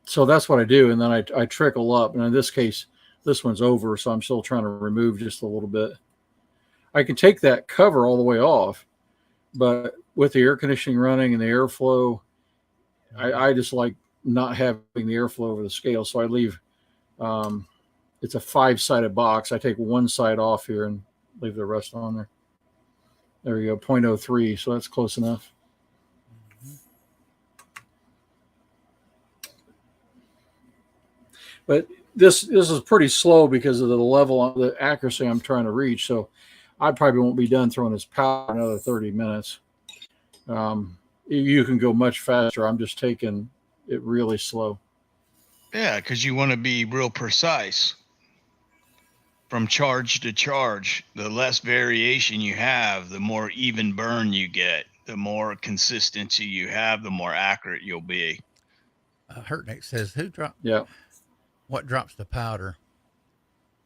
So that's what I do. And then I trickle up. And in this case, this one's over. So I'm still trying to remove just a little bit. I can take that cover all the way off. But with the air conditioning running and the airflow, I just like not having the airflow over the scale. So I leave, it's a 5-sided box. I take one side off here and leave the rest on there. There you go, 0.03. So that's close enough. But this is pretty slow because of the level of the accuracy I'm trying to reach. So I probably won't be done throwing this powder another 30 minutes. You can go much faster. I'm just taking it really slow. Yeah, because you want to be real precise. From charge to charge, the less variation you have, the more even burn you get. the more consistency you have, the more accurate you'll be. Hurtnick says, Yeah. What drops the powder?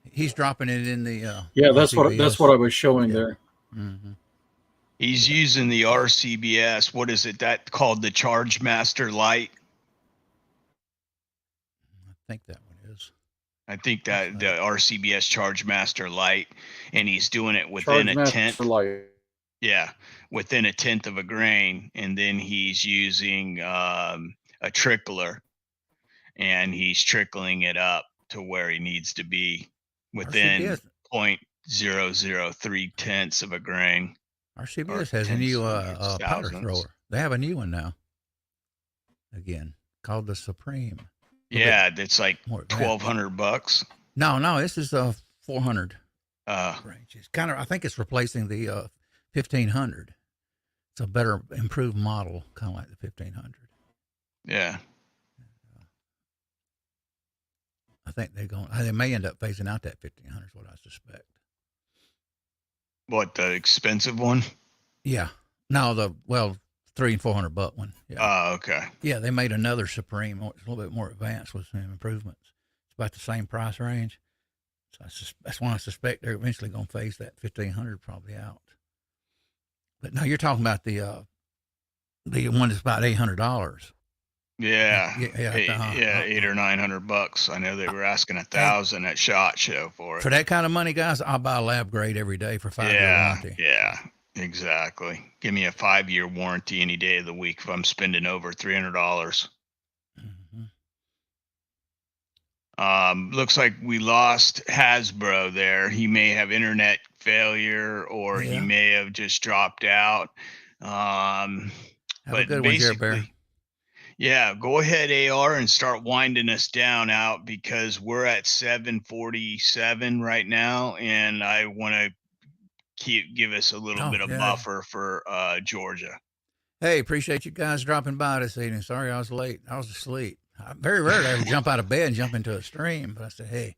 He's dropping it in the Yeah, RCBS. that's what I was showing there. Mm-hmm. He's using the RCBS. What is it that called, the Charge Master Lite? I think that one is. I think that the RCBS Charge Master Lite, and he's doing it within a tenth. Yeah, within a tenth of a grain, and then he's using a trickler, and he's trickling it up to where he needs to be within 0.003 tenths of a grain. RCBS has a new powder thrower. They have a new one now. Again, called the Supreme. Yeah, that's like $1,200. No, this is 400 range. It's kind of, I think it's replacing the 1500. It's a better, improved model, kind of like the 1500. Yeah. I think they may end up phasing out that 1500 is what I suspect. What, the expensive one? Yeah. No, $300 and $400 one. Yeah. Oh, okay. Yeah, they made another Supreme. It's a little bit more advanced with some improvements. It's about the same price range. So that's why I suspect they're eventually going to phase that 1500 probably out. But no, you're talking about the one that's about $800. Yeah, yeah, $800 or $900. I know they were asking $1,000 at SHOT Show for it. For that kind of money, guys, I'll buy a lab grade every day for 5-year warranty. Yeah, exactly. Give me a 5-year warranty any day of the week if I'm spending over $300. Looks like we lost Hazzbro there. He may have internet failure, or he may have just dropped out. Have a good one, Jared Bear. Yeah, go ahead, AR, and start winding us down out, because we're at 747 right now, and I want to give us a little bit of buffer for Georgia. Hey, appreciate you guys dropping by this evening. Sorry I was late. I was asleep. Very rarely I ever jump out of bed and jump into a stream, but I said, hey,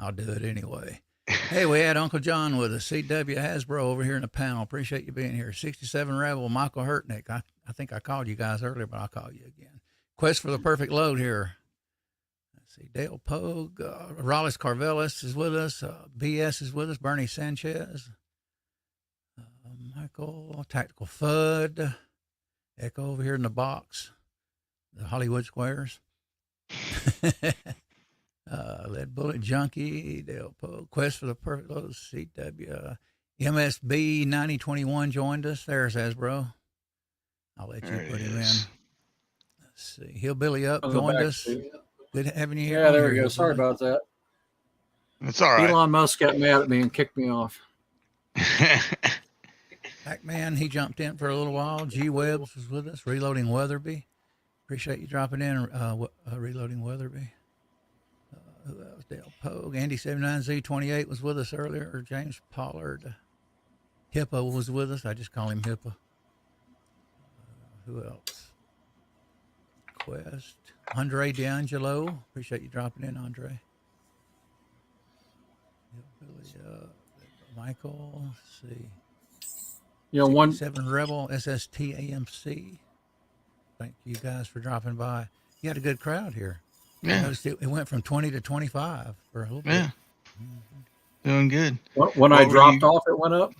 I'll do it anyway. Hey, we had Uncle John with us, CW Hazzbro over here in the panel. Appreciate you being here. 67 Rebel, Michael Hurtnick. I think I called you guys earlier, but I'll call you again. Quest for the Perfect Load here. Let's see, Dale Pogue, Raleigh Carvelis is with us. BS is with us. Bernie Sanchez. Michael, Tactical Fud. Echo over here in the box. The Hollywood Squares. Lead Bullet Junkie, Dale Pogue, Quest for the Perfect Load, CW, MSB 9021 joined us. There's Hazzbro. I'll let you put him in. Let's see. Hillbilly Up joined us. Good having you here. Yeah, there we go. Sorry about that. It's all right. Elon Musk got mad at me and kicked me off. Pac-Man, he jumped in for a little while. G Webbs was with us. Reloading Weatherby. Appreciate you dropping in, Reloading Weatherby. Who else? Dale Pogue. Andy79Z28 was with us earlier. James Pollard. Hippo was with us. I just call him Hippo. Who else? Quest. Andre D'Angelo. Appreciate you dropping in, Andre. Michael. Let's see. You know, 7 Rebel SST AMC. Thank you guys for dropping by. You had a good crowd here. Yeah. It went from 20 to 25 for a little bit. Yeah. Doing good. When I dropped off, it went up?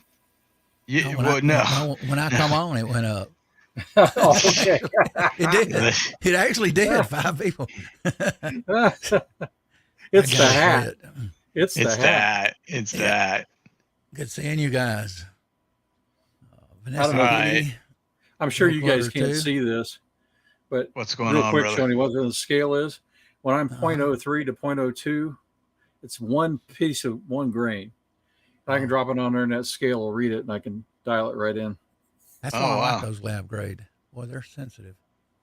Yeah, no. When I come on, it went up. Oh, okay. It did. It actually did. 5 people. It's the hat. It's that. It's that. Good seeing you guys. I don't know. I'm sure you guys can't see this, but what's going real on, quick, brother? showing you what the scale is. When I'm 0.03 to 0.02, it's one piece of 1 grain. I can drop it on there, and that scale will read it, and I can dial it right in. That's why I like those lab grade. Boy, they're sensitive.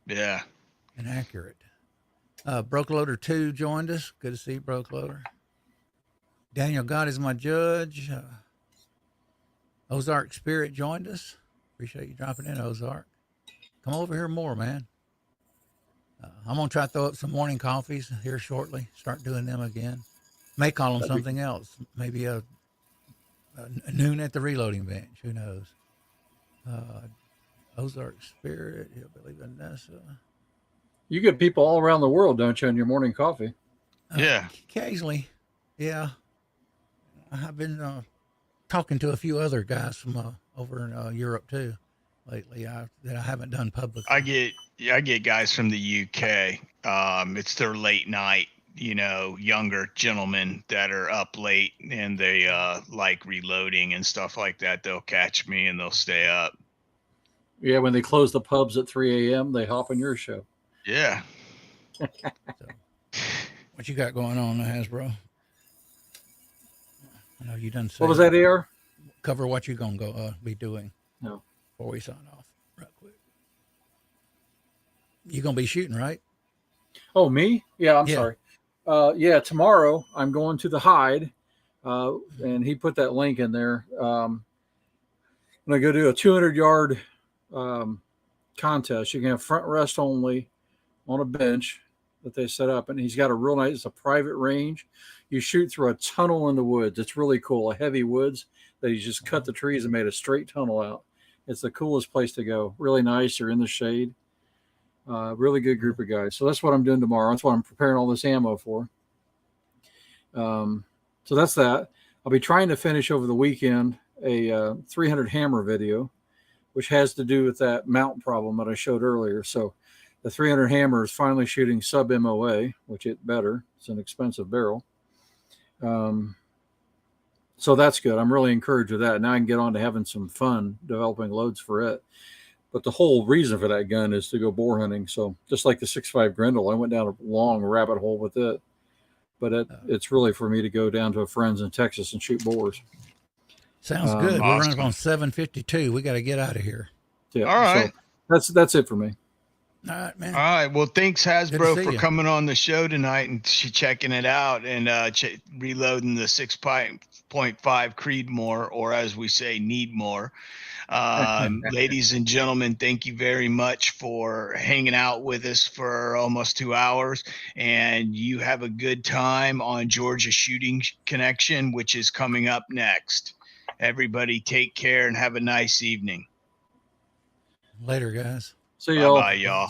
Yeah. And accurate. Broke Loader 2 joined us. Good to see you, Broke Loader. Daniel God is my judge. Ozark Spirit joined us. Appreciate you dropping in, Ozark. Come over here more, man. I'm going to try to throw up some morning coffees here shortly. Start doing them again. May call them something else. Maybe a noon at the reloading bench. Who knows? Ozark Spirit, Hillbilly Vanessa. You get people all around the world, don't you, in your morning coffee? Yeah. Occasionally, yeah. I've been talking to a few other guys from over in Europe too lately that I haven't done publicly. I get guys from the UK. It's their late night, younger gentlemen that are up late and they like reloading and stuff like that. They'll catch me and they'll stay up. Yeah, when they close the pubs at 3 a.m., they hop on your show. Yeah. So, what you got going on, Hazzbro? I know you done said. What was that, AR? Cover what you're going to be doing. No. Before we sign off real quick. You're going to be shooting, right? Oh, me? Yeah, I'm sorry. Yeah, tomorrow I'm going to the Hide, and he put that link in there. I'm going to go do a 200-yard contest. You can have front rest only on a bench that they set up, and he's got a real nice, it's a private range. You shoot through a tunnel in the woods. It's really cool, a heavy woods that he's just cut the trees and made a straight tunnel out. It's the coolest place to go. Really nice. You're in the shade. Really good group of guys. So that's what I'm doing tomorrow. That's what I'm preparing all this ammo for. So that's that. I'll be trying to finish over the weekend a 300 hammer video, which has to do with that mount problem that I showed earlier. So the 300 hammer is finally shooting sub MOA, which it better. It's an expensive barrel. So that's good. I'm really encouraged with that. Now I can get on to having some fun developing loads for it. But the whole reason for that gun is to go boar hunting. So just like the 6.5 Grendel, I went down a long rabbit hole with it. But it's really for me to go down to a friend's in Texas and shoot boars. Sounds good. Awesome. We're running on 7:52. We got to get out of here. Yeah. All right. So that's it for me. All right, man. All right. Well, thanks, Hazzbro, for you. coming on the show tonight and checking it out and reloading the 6.5 Creedmoor, or as we say, need more. Ladies and gentlemen, thank you very much for hanging out with us for almost 2 hours. And you have a good time on Georgia Shooting Connection, which is coming up next. Everybody take care and have a nice evening. Later, guys. See y'all. Bye-bye, y'all.